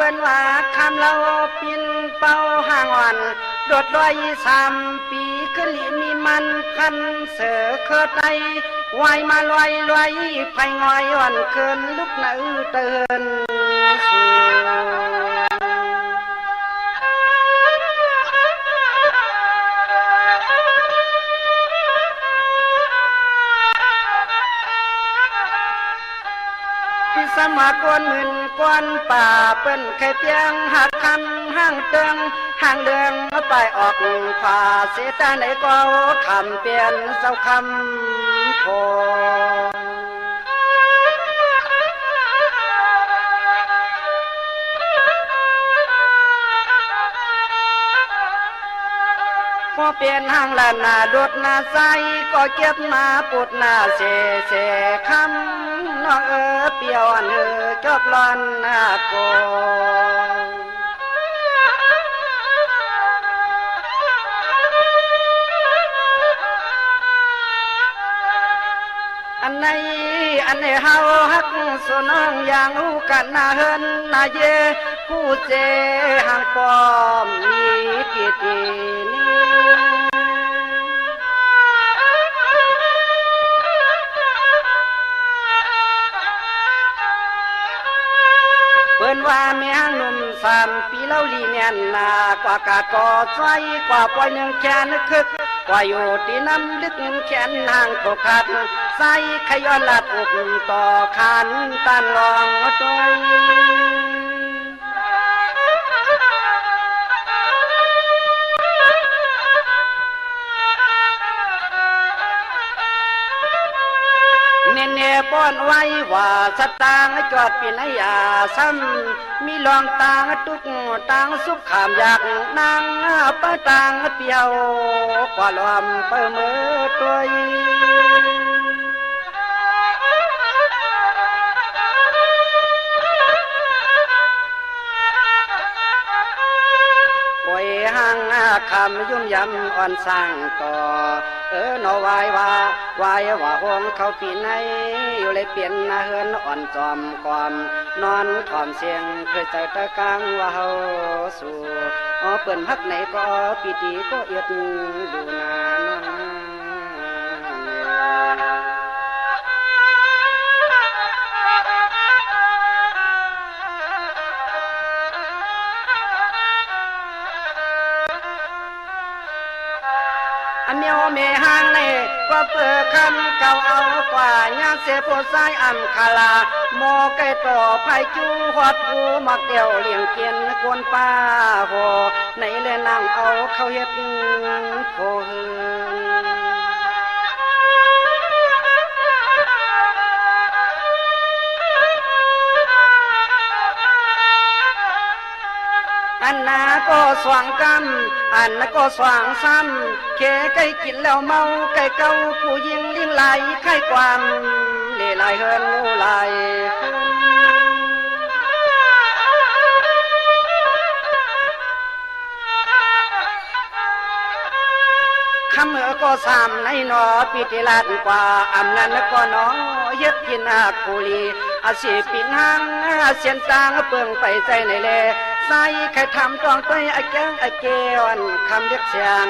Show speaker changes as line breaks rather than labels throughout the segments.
เป็นว่าคำเราปินเป้าห่างอ่อนโดดลอย3 ปีขึ้นลีมีมันพันเสือเคิดในวายมาลอยไผ่งอยอ่อนเกินลุกหน้าเตือนสมัครกวนหมื่นกวนป่าเป็นแค่เพียงหักคำห้างเตืองห่างเดืองไปออกขวาเสียตาไหนก็คำเปลี่ยนเจ้าคำโพพอเปลี่ยนห้างลานนาดดนาใสก็เก็บมาปุดนาเสคำน้องเปียวอันจบลอนนาโกอันไหนเฮาฮักสน้องอย่างรู้กันนาเฮินนาเยผู้เจห่างปอมมีกี่ทีนี้เปิ้นว่าแม่งหนุ่ม3 ปีเล่าลีเนียนนากว่ากาดก่อใจกว่าปล่อยหนึ่งแขนคึกกว่าอยู่ที่น้ำลึกแขนห่างตกขาดใส่ขย้อนลัดอกต่อขันตันลองตัวเน่ป้อนไว้ว่าสตางจอดปีนยาซ้ำมีลองตางตุกตางสุขขามอยากนางปะตางเปียวกว่าลอมเปิดมือตัวโอ้ยห่างคำยุ่มยำอ่อนสร้างต่อนอวายว่าห้องเขาปีไหนอยู่เลยเปลี่ยนนาเฮือนอ่อนจอมความนอนถอมเสียงเคยเจอตะกลางว่าเฮาสู่เปิ่นฮักไหนก็ปีติก็เอียดดูนาอันเมียวเมหางในก็เปิดคำเก่าเอากว่าย่างเสียโพสายอัมคาลาโมไก่ต่อไผ่จูหอดหูมักเดียวเลี้ยงเกียนกวนป้าโหในเลนั่งเอาเขาเฮ็ดโพหือันนาก็สว่างกำอันนาก็สว่างซ้ำแค่ไก่กินแล้วเมาไก่เก่าผู้ยิงลิงไหลไข่ความเล่ไหลเฮินงูไหลคำก็3ในนอปีติลาดกว่าอำนั้นก็น้อเย็ดกินอาคูลีอาชีปินหางเสียนตางเปิงไปใจในเลใส่ใครทำตองไปไอแก้งไอเกวันคำเรียกเสียง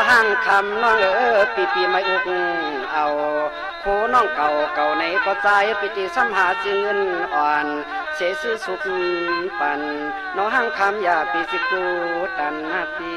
ห้างคำน้องปีไม่อุกเอาคู่น้องเก่าในก็ใจปิติสัมหาจึงเงินอ่อนเสียซื้อสุขปันน้องห้างคำอย่าปีสิกูตันนาปี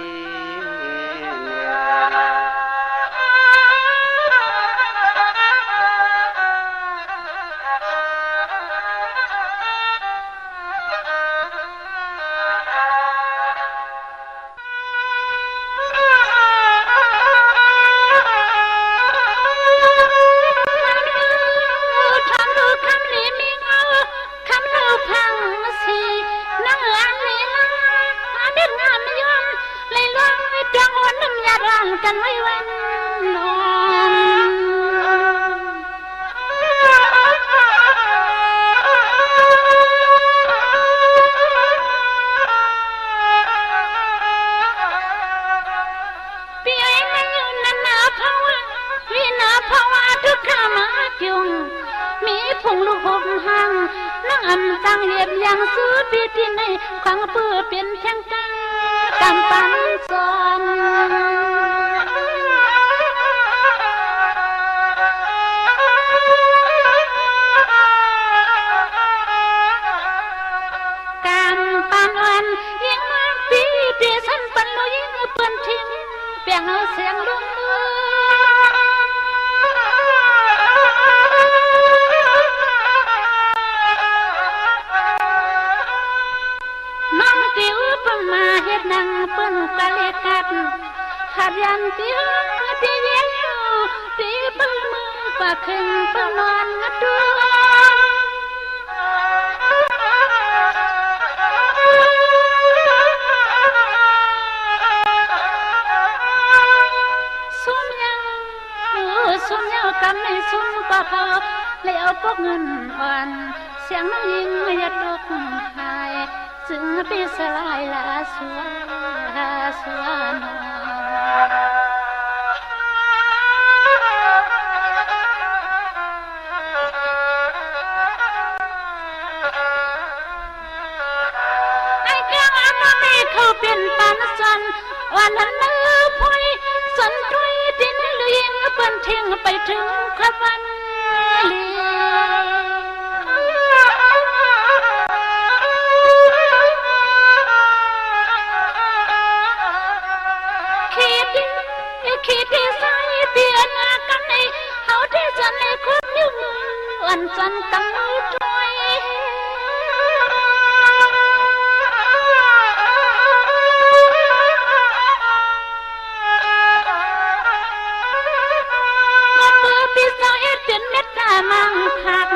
กันไว้วันนอน ไอ้ไม่นันนาภาวะวินาภาวะทุกขามาจุงมีผงลูกหกหางนั่งอำตังเหยียบอย่างซื้อปีที่ในขังเปื้อเป็นแข้งตากำปั้นซอมเปียงเอาเสียงลุงน้องติ๋วเพิ่งมาเฮ็ดนังเปิ้นกะเลกัดขัดยันติ๋วที่เวียนอยู่ตีเปิ้นมือปะขึ้นเปิ้นนอนงัดดูซุ่มเยาวกำในซุ่มปะเขาเลี้ยวปกเงินอ่อนเสียงน้องยิงยาตกหายซึ่งปีสลายละสวนไอ้แก้วอันนั้นไม่เขาเป็นปานสันวันนั้นมือพอยสันตรีดินเลี้ยงเปิ้นทิ้งไปถึงขวันเลีขีดที่ใส่เตียนกันในเขาที่สันในคนนิ้วมืออันสันตั้งมือถอยเป็นเม็ดตามังคัก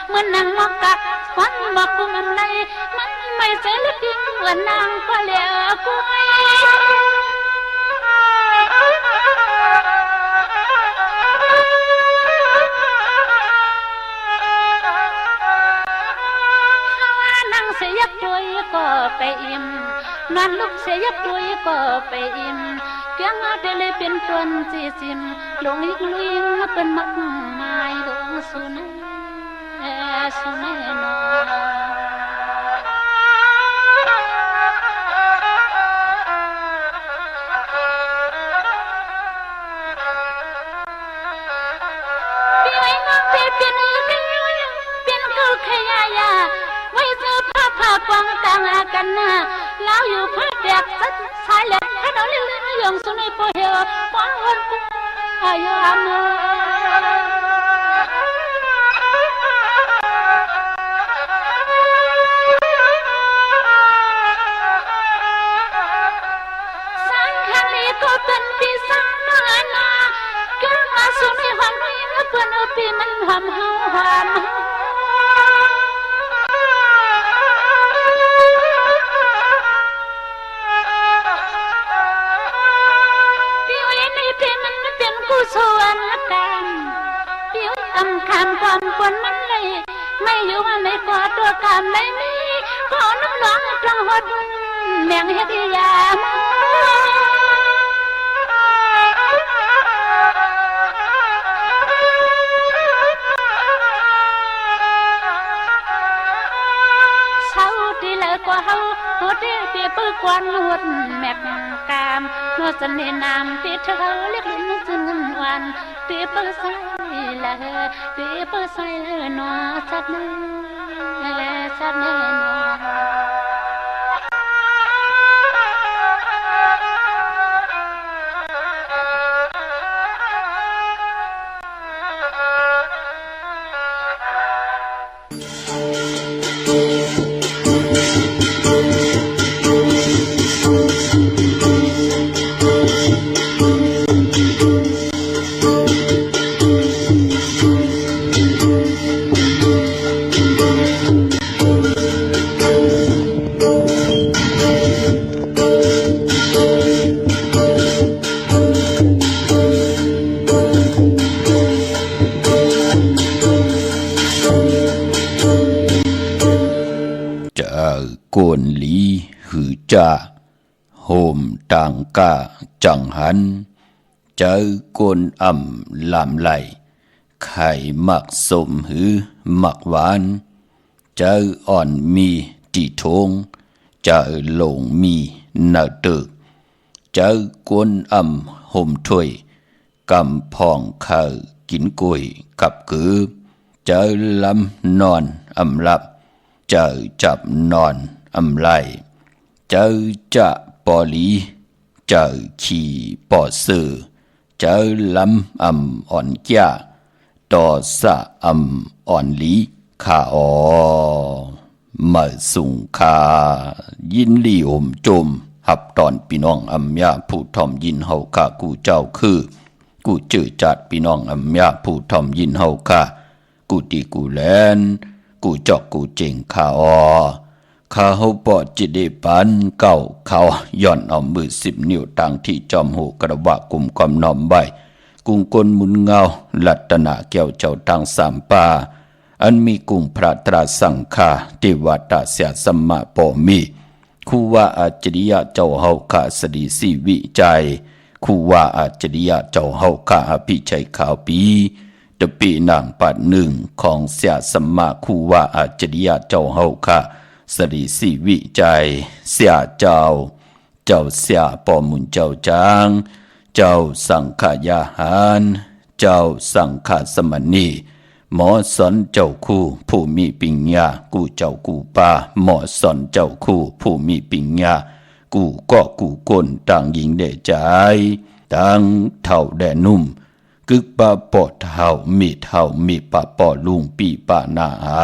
เมื่อนางมอกกัดฟันบอกกูมันเลยมันไม่ใช่ลึกยิ่งเหมือนนางก็เหลือกุ้ยนางเสียบด้วยก็ไปอิ่มนอนลุกเสียบด้วยก็ไปอิ่มเกียงเอาเดลเป็นตวนจีจิมลงอีกลุยเป็นมักไม้ลงสุนัยนอพี่ไอ้น้องเป็นเกิดขยายาไว้เจอผ้าปองต่างกันนะแล้วอยู่ผ้าแดกสัดสายเล็กให้เราเลี้ยงอย่างสุนัยโปเหี่ยวปองคนกูอายุอันสังขันนี้ก็เป็นปีสังนาเกิดมาสุนัยหอมยิ่งเพื่อนเอาปีมันหอมส่วนกันผิวอำคำความปนมันเลยไม่อยู่ว่าไม่กอดตัวกำไม่มีขอน้ำหลวงจังหดแมงเฮ็ดยามเศร้าดีเลยกว่าเฮาหัวเตี้ยเปียปื้อกวนหวดแมกกามนัวเสน่ห์นามที่เธอเรียกลิ้นจึงเงินวันเปียปื้อใส่ละเปียปื้อใส่ละนัวสัดเน่นัว
กวนหลีหือจ่าโฮมต่างกาจังหัน เจอกวนอ่ำลำไหลไข่หมักสมหือหมักหวานเจออ่อนมีตีทงเจอหลงมีเนาตึกเจอกวนอ่ำห่มถ้วยกำพองข้าวกินกุยกับกือเจอลำนอนอ่ำหลับเจอจับนอนอ่ำไหลเจอจะปอลีเจอขี่ปอสือเจอลำอ่ำอ่อนแก่ต่อสะอ่ำอ่อนลีขาออมาสุงคายินลีอมจมหับตอนพี่น้องอัมยาผู้ทอมยินเฮาคากูเจ้าคือกูจื้อจัดพี่น้องอัมยาผู้ทอมยินเฮาคากูตีกูแลนกูจอกกูเจงขาออข้าเฮาปอดจิเดปันเก่าเขาย่อนเอามือ10 นิ้วตั้งที่จอมหูกระบะกลุ่มกอมน้อมใบกุงกลมุนเงาลัตนาแก้วเจ้าตั้ง3ป่าอันมีกุงพระตราสังฆาติวัตเสียสัมมาปอมีคูว่าอาจริยะเจ้าเฮาคาสดีสีวิจัยคูว่าอาจริยะเจ้าเฮาคาอภิชัยขาวปีตะปีนางปัด1ของเสียสัมมาคูว่าอาจริยะเจ้าเฮาคาสดีสีวิจัยเสียเจ้าเสียปอมุนเจ้าจางเจ้าสังฆยาหารเจ้าสังฆสมณีหมอสอนเจ้าคู่ผู้มีปัญญากูเจ้ากูป่าหมอสอนเจ้าคู่ผู้มีปัญญากูก็กูก้นต่างหญิงได้ใจต่างเท่าแดนุ่มกึกปะปอเท่ามีปะปอลุงปีปะนาหา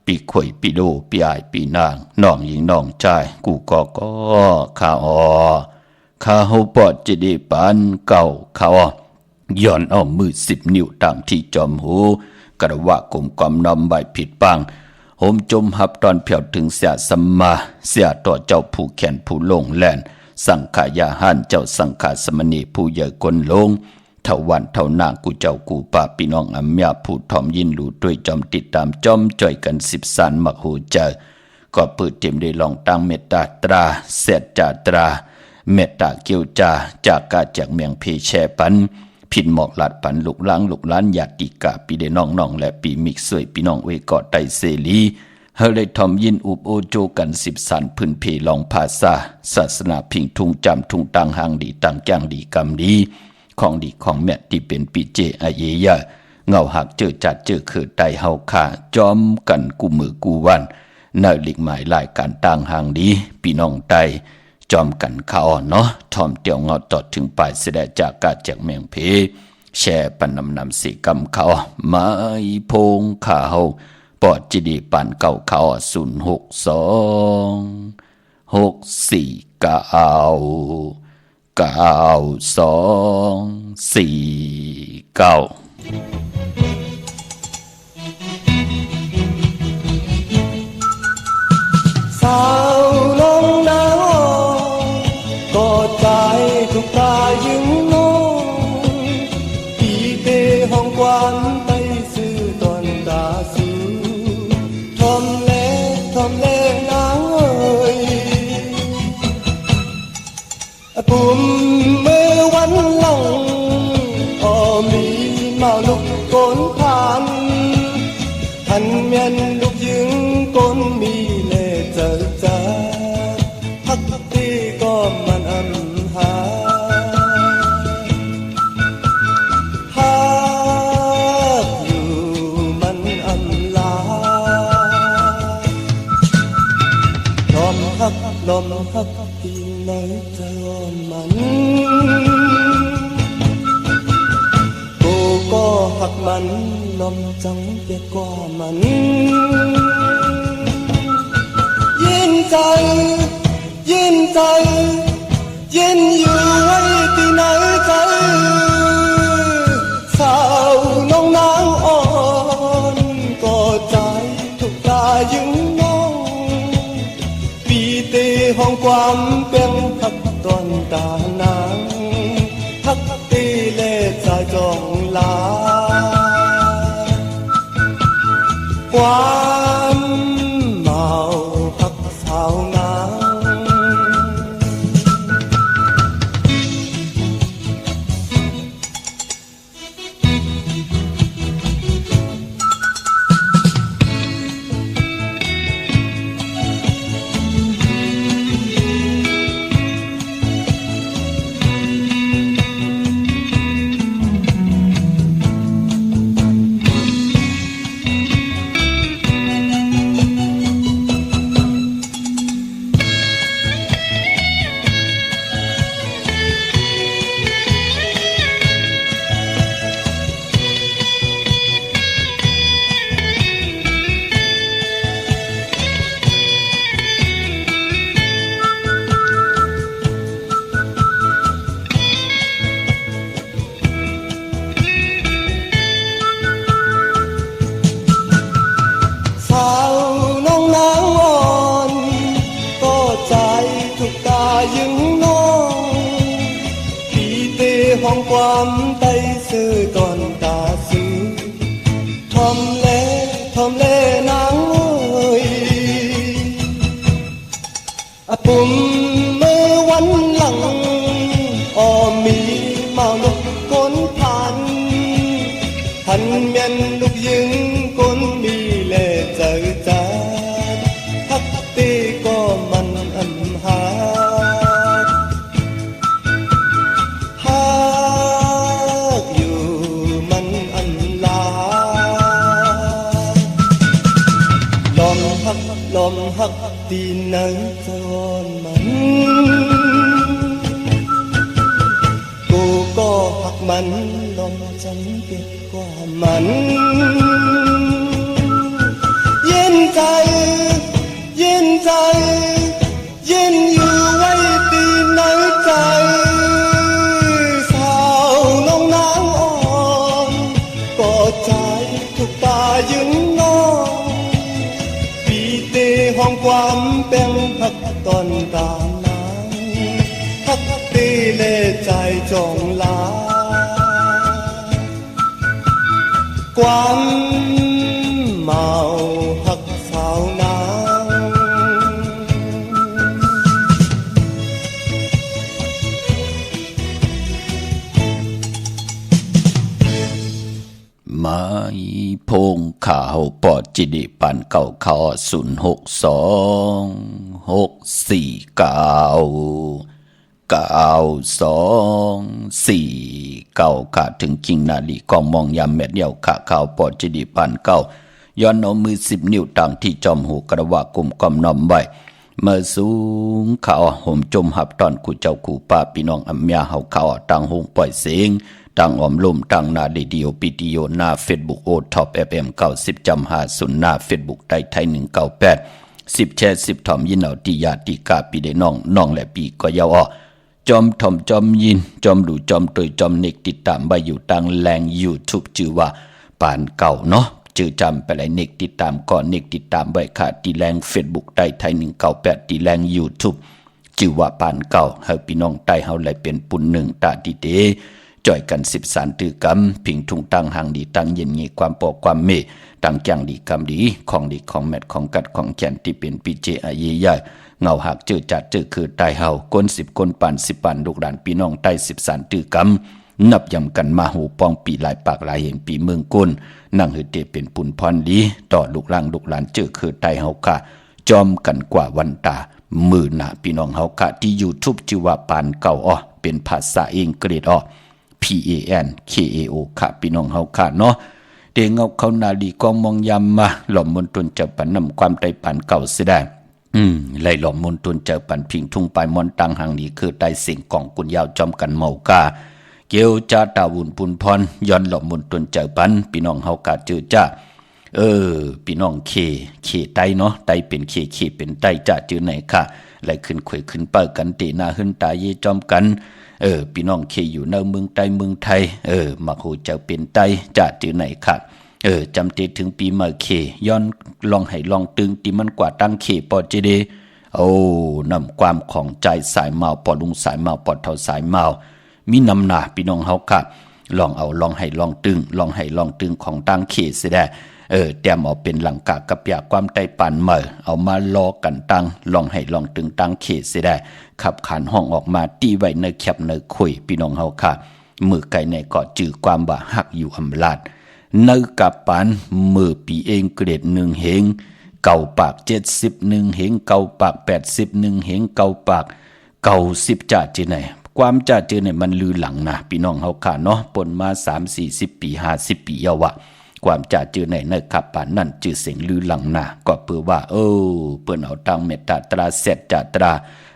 ปีข่อยปีโดปีอายปีนางน้องหญิงน้องชายกูก็ข้าออข้าเฮาปอดจะได้ปานเก่าข้าย้อนเอามือ10 นิ้วตั้งที่จอมหูกระวะกลมความนำใบผิดปังโหมจมหับตอนเพียวถึงเสียสัมมาเสียต่อเจ้าผู้แขนผู้ลงแลนสังขายาหันเจ้าสังขาสมณีผู้ใหญ่คนลงเท่าวันเท่านางกูเจ้ากูป่าพี่น้องอัมยาผู้ทอมยินหลูด้วยจอมติดตามจอมจ่อยกัน10 สานมักหูเจอก็เปิดเต็มได้ลองตั้งเมตตาตราเสดจาตราเมตตาเกียวจาจากกาจากเมียงเพแชปันพินหมอกหลัดปันลูกล้านญาติกาปีเดน้องและปีมิกสวยพี่น้องเวกอดไตเสลีเฮเลยทอมยินอุบโอโจกัน10 สานพื้นเพลองภาษาศาสนาพิงทุงจำทุงตังหางดีตังแกงดีกำดีของดีของแม่ที่เป็นปีเจอาเยยะเงาหักเจอจัดเจอเขิดไตเฮาขาจอมกันกูมือกูวันเนื้อหลีกหมายลายการต่างหางดีพี่น้องไตจอมกันข้าอ่อนเนาะทอมเตียวเงาตอดถึงปลายเสด็จจากกาจากเมียงเพแช่ปันนำสีกำเขาไม้พงข้าเฮาปอดจิดีปันเก่าเขา
สาวน้องนางก็ใจทุกตายิงน้องปีเตห้องกวานไปซื้อตอนตาซื้อทอมเล่นางเอ้ยปุ่มมือวันหลังพอมีมาลุกโกนผ่านหันเมียนลูกยิงโกนมีเล่เจอจ้าพักตีก็มันอันหาอยู่มันอันลาลมฮักที่ไหนเจอมันกูก็หักมันลมจังเปียกว่ามันยินใจยินอยู่ไว้ที่ไหนใจสาวน้องนางอ่อนก็ใจทุกตายิงน้องปีเตห้องความเป็นหักตอนตานางหักตีเล่ใจจองลาความเมาหักสาวงาม ห้องความไต้ซื้อตอนตาซื้อทอมเล่นางเอ้ยอะปุ่มมือวันหลังออมีเมาลุกก้นพันหันเมียนลูกยิงก้นมีเล่เจอจาทักตีก็มันอันหาอยู่มันอันลาลมหักตีนังจอนมันกูก็หักมันลมจังเก็บกว่ามันเย็นใจเย็นอยู่ไว้ตีในใจสาวน้องนางอ่อนก็ใจทุกตายึงนอนปีเตห้องความแป้งพักตอนตานางพักตีเล่ใจจองลาความเมาหักสาวนาง
ไม้พงข่าวปอดจิดิปันเก่าเขา06264ถึงคิงนาลีกองมองยามแม่เดียวข่าข่าวปอดจิดิปันเก่าย้อนเอามือ10 นิ้วตั้งที่จอมหูกระว่ากลุ่มกอมน้อมไว้เมื่อสูงข่าวห่มจมหับตอนกูเจ้ากูป้าพี่น้องอำยาเฮาข่าวตั้งหงปล่อยเสียงตั้งออมลุ่มตั้งหน้าเรดิโอปิดิโอหน้า Facebook โอท็อป FM 90.50หน้า Facebook ไทยไทย198 10แชร์10ถอมยินเอาติญาติกาปีได้น้องและปีก็ยาวอ้อจอมถอมจอมยินจอมดูจอมตยจอมเนกติดตามไว้อยู่ตั้งแรง YouTube ชื่อว่าปานเก่าเนาะชื่อจำไปเลยเนกติดตามก่อนเนกติดตามไว้ค่ะที่แรง Facebook ไทยไทย198ที่แรง YouTube ชื่อว่าปานเก่าเฮาพี่น้องใต้เฮาเลยเป็นปุ่นหนึ่งตาดีเดจ่อยกัน10 สารตือกำผิงทุงตั้งหางดีตั้งเย็นงี้ความปอกความเมตั้งจังดีกำดีของดีของแมทของกัดของแขนที่เป็นปีเจอาเยใหญ่เงาหักเจอจัดเจอคือใต้เฮาก้น10ก้นปาน10ปานลูกหลานพี่น้องใต้10 สารตือกำนับยำกันมาหูปองปีหลายปากหลายเห็นปีเมืองกุนนั่งหือเตเป็นปุ่นพรดีต่อลูกหลานลูกหลานเจอคือใต้เฮาค่ะจอมกันกว่าวันตามือหน้าพี่น้องเฮาค่ะที่ YouTube ชื่อว่าปานเก่าอ้อเป็นภาษาอังกฤษอ้อPANKAO ค่ะพี่น้องเฮาค่ะเนาะเดงเอาเขานาลีกองมองยามมาหล่อมมนตนเจ้าปันนำความไตปันเก่าสิได้ไล่หล่อมมนตนเจ้าปันพิงทุ่งปลายมอนตังหางดีคือไตสิ่งกองกุญยาวจอมกันเมากาเกียวจาตาวุ่นปุนพรย้อนหล่อมมนตนเจ้าปันพี่น้องเฮาค่ะเจอจ้าพี่น้องเคไตเนาะไตเป็นเคเป็นไตจะจือไหนค่ะไล่ขึ้นขวยขึ้นเป้ากันเตหน้าหึ้นตาเยจอมกันพี่น้องเคอยู่ในเมืองไทยมาโหเจ้าเป็นไตจะจือไหนค่ะจำเตถึงปีมาเคย้อนลองให้ลองตึงตีมันกว่าตั้งเคปอเจเดนำความของใจสายเมาปอลุงสายเมาปอเท่าสายเมามีนำหนาพี่น้องเฮาค่ะลองให้ลองตึงของตั้งเคเสียได้แต้มเอาเป็นหลังกะกับยาความไตปานเมื่อเอามาลอกันตั้งลองให้ลองตึงตั้งเคเสียได้ขับขานห้องออกมาตีไว้ในแคบในคุยพี่น้องเฮาค่ะมือไก่ในเกาะจือความว่าหักอยู่อำลาดในกับปานมือปีเองเกรด1 เหงเก่าปาก71 เหงเก่าปาก81 เหงเก่าปาก90จ่าจีไหนความจ่าจือเนี่ยมันลือหลังนะพี่น้องเฮาค่ะเนาะปนมา30-40 ปี50 ปีเยาวะความจ่าจือในขับปานนั่นจือเสียงลือหลังนาก็เปือว่าเปิ้นเอาตังเมตตาตราเสร็จจาตรา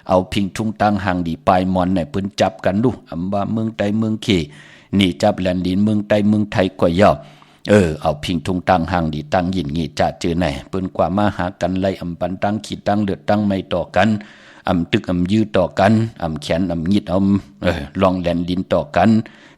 เอาพิงทุ่งตังหางดีปลายมอนในเปิ้นจับกันดูอำว่าเมืองใต้เมืองเคนี่จับแลนดินเมืองใต้เมืองไทยกว่าย่อเอาพิงทุ่งตังหางดีตังยินงี้จ่าจือไหนเปิ้นกว่ามาหากันไล่อำปันตังขีดตังเลือดตังไม่ต่อกันอำตึกอำยื้อต่อกันอำแขนอำงิดลองแลนดินต่อกัน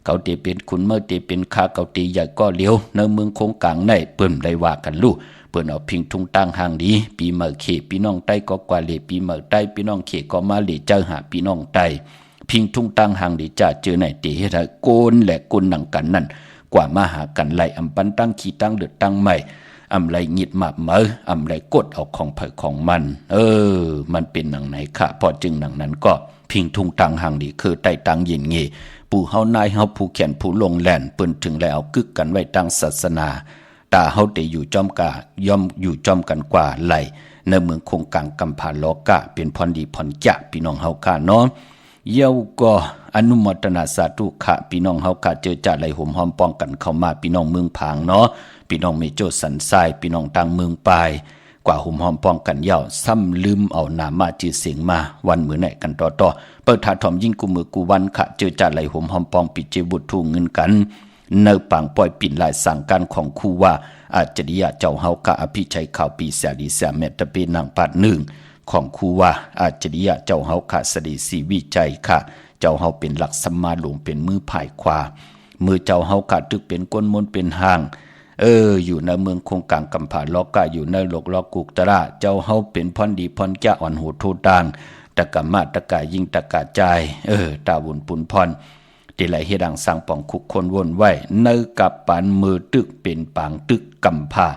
เขาเตเป็นคุณเมื่อเตเป็นข้าเขาเตใหญ่ก็เลี้ยวในเมืองโคงกลางในเปิ้นได้ว่ากันลูกเปิ้นเอาพิงทุ่งตั้งห่างดีปีเมื่อเขพี่น้องใต้ก็กว่าเลปีเมื่อใต้พี่น้องเขก็มาเลเจอหาพี่น้องใต้ พิงทุ่งตั้งหางดีจ่าเจอไหนตีให้ได้โกนและโกนหนังกันนั่นกว่ามาหากันไล่อำปันตั้งขี้ตั้งเดือดตั้งใหม่อำไรหงิดมาเมออำไรกดเอาของเผยของมันมันเป็นหนังไหนค่ะพอจึงหนังนั้นก็พิงทุ่งตั้งหางดีคือไต่ตั้งยินเงปู่เฮานายเฮาผู้แขนผู้ลงแหลนเปิ้นถึงแล้วเอากึกกันไว้ตั้งศาสนาตาเฮาได้อยู่จอมกะย่อมอยู่จอมกันกว่าไหลในเมืองคงกลางกำพาโลกะเป็นพรดีพรจะพี่น้องเฮาค่ะเนาะเย้าก็อนุโมทนาสาธุค่ะพี่น้องเฮากะเจอจ่าไหลห่มหอมป้องกันเข้ามาพี่น้องเมืองผางเนาะพี่น้องเมโจสันทรายพี่น้องต่างเมืองปลายกว่าห่มหอมป้องกันเย้าซ้ำลืมเอาหนามาจือเสียงมาวันมื้อไหนกันต่อเปิดถาถอมยิ่งกูมือกูวันค่ะเจอจ่าไหลห่มหอมป้องปิดเจบุตรทูเงินกันเนอปังปล่อยปิ่นลายสั่งการของครูว่าอาจริยะเจ้าเฮากะอภิชัยข่าวปีเสียดีเสียเมตตาเป็นนางปาดหนึ่งของครูว่าอาจริยะเจ้าเฮาค่ะสดีสีวิจัยค่ะเจ้าเฮาเป็นหลักสัมมาหลวงเป็นมือผายขวามือเจ้าเฮากะตึกเป็นก้นมนเป็นห่างอยู่ในเมืองคงกลางกำผาลอกะอยู่ในโลกลอกกุกตระเจ้าเฮาเป็นพรดีพรแก่อ่อนหูโทต่างตะกะมาตะกะยิ่งตะกะใจตาบุญปุนพรที่ไหลเฮดังสร้างป่องคุกคนวนไว้ในกับปานมือตึกเป็นปางตึกกำพา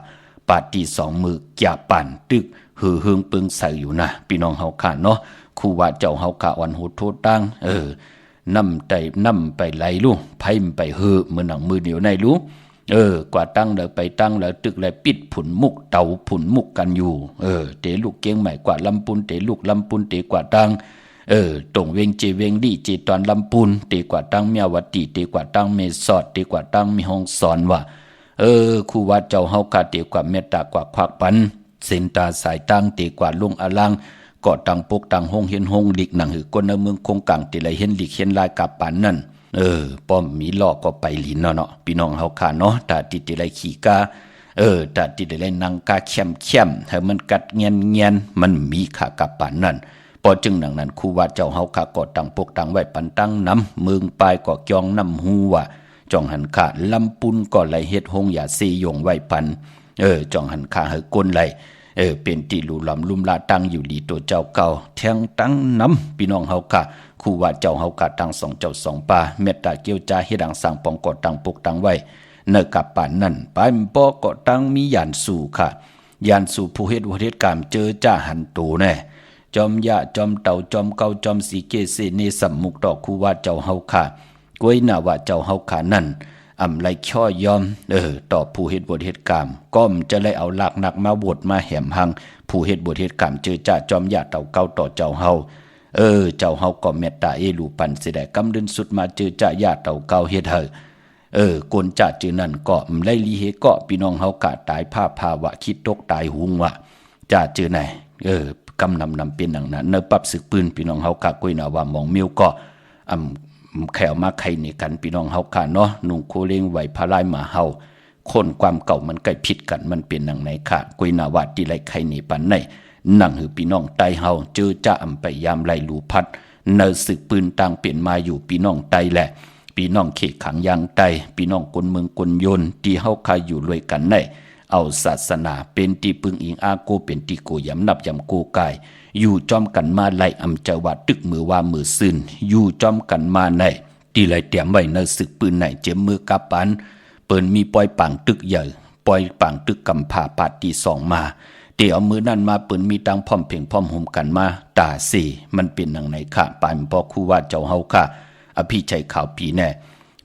ปาตีสองมือแก่ปานตึกหือเฮืองปึงใส่อยู่นะพี่น้องเฮาค่ะเนาะครูว่าเจ้าเฮาค่ะอ่อนหูโทต่างนำไปไหลลูกไผมไปเฮือมือหนังมือเดียวในลูกกว่าตั้งแล้วไปตั้งแล้วตึกแล้วปิดผุนมุกเตาผุนมุกกันอยู่เตลูกเกียงใหม่กว่าลำปุนเตลูกลำปุนเตกว่าตั้งตรงเวงเจเวงดีเจตอนลำปุนเตกว่าตั้งเมียวัดตีเตกว่าตั้งเมสอดเตกว่าตั้งมีห้องสอนว่าครูว่าเจ้าเฮากะเตกว่าเมตตากว่าควักปันเส้นตาสายตั้งเตกว่าลุงอลังก็ตั้งปกตั้งห้องเห็นห้องหลีกหนังหือคนในเมืองคงกลางเตไหลเห็นหลีกเห็นลายกับปันนั่นป้อมมีลอกก็ไปหลินเนาะพี่น้องเฮาค่ะเนาะตาติเตไหลขี่กาตาติเตไหลนังกาเข้มให้มันกัดเงียนมันมีขากับปันนั่นพอจึงดังนั้นครูว่าเจ้าเฮาค่ะก็ตั้งปกตั้งไว้ปันตั้งน้ำเมืองปลายก็จองน้ำหูว่าจองหันขาลำปุนก็ไหลเฮ็ดหงอย่าเซยงไว้ปันจองหันขาเฮอก้นไหลเป็นที่ลูลำลุ่มลาตั้งอยู่ดีตัวเจ้าเก่าแทงตั้งน้ำพี่น้องเฮากะครูว่าเจ้าเฮากะตั้งสองเจ้าสองป่าเมตตาเกี่ยวจาเฮ็ดดังสร้างปองกอตั้งปกตั้งไว้เนกับป่านนั่นไปมปอกอตั้งมียานสู่ค่ะยานสู่ผู้เฮ็ดเหตุการณ์เจอจ้าหันโตแน่จอมยะจอมเต่าจอมเก่าจอมสีเกเสเนสัมมุกต่อครูว่าเจ้าเฮาค่ะกวยน่าว่าเจ้าเฮาค่ะนั่นอำไรช่อยอมต่อผู้เฮ็ดบทเหตุการณ์ก้มจะเลยเอาหลักหนักมาบทมาแหมหังผู้เฮ็ดบทเหตุการณ์เจอจ่าจอมยะเต่าเก่าต่อเจ้าเฮาเจ้าเฮาก็เมตตาลูปันสิได้กำดึนสุดมาเจอจ่ายะเต่าเก่าเฮ็ดเกนจ่าจือนั่นก็อำไรลีเฮก็พี่น้องเฮากะตายภาวะคิดตกตายหุงว่ะจ่าจือไหนกำนำเป็นดังนั้นเนปรับศึกปืนพี่น้องเฮากะกุยน่าว่ามองมิวก็แขวมาไข่ในกันพี่น้องเฮาค่ะเนาะนุ่งโคเลงไหวพาลายมาเฮาคนความเก่ามันใกล้ผิดกันมันเป็นดังไหนค่ะกุยนาวาติไหลไข่ในปันไหนนั่งหือพี่น้องไตเฮาเจอจ้าอำไปยามไหลลูพัดเนศึกปืนต่างเปลี่ยนมาอยู่พี่น้องไตแหละพี่น้องเขตขังยางไตพี่น้องคนเมืองคนโยนที่เฮาคายอยู่รวยกันไหนเอาศาสนาเป็นที่พึ่งอิงอาโกเป็นที่โกยำนับยำโกกายอยู่จอมกันมาไล่อำเจวัดตึกมือว่ามือซื่นอยู่จอมกันมาในที่ไหลเตรียมไว้ในศึกปืนไหนเจ็มมือกับปันเปิ้นมีปล่อยปังตึกใหญ่ปล่อยปังตึกกำผาปาตีสองมาเดี๋ยวมือนั่นมาเปิ้นมีตังพร้อมเพ่งพร้อมห่มกันมาตาสี่มันเป็นดังไหนค่ะปานพอคู่ว่าเจ้าเฮาค่ะอภิชัยข่าวปีแน่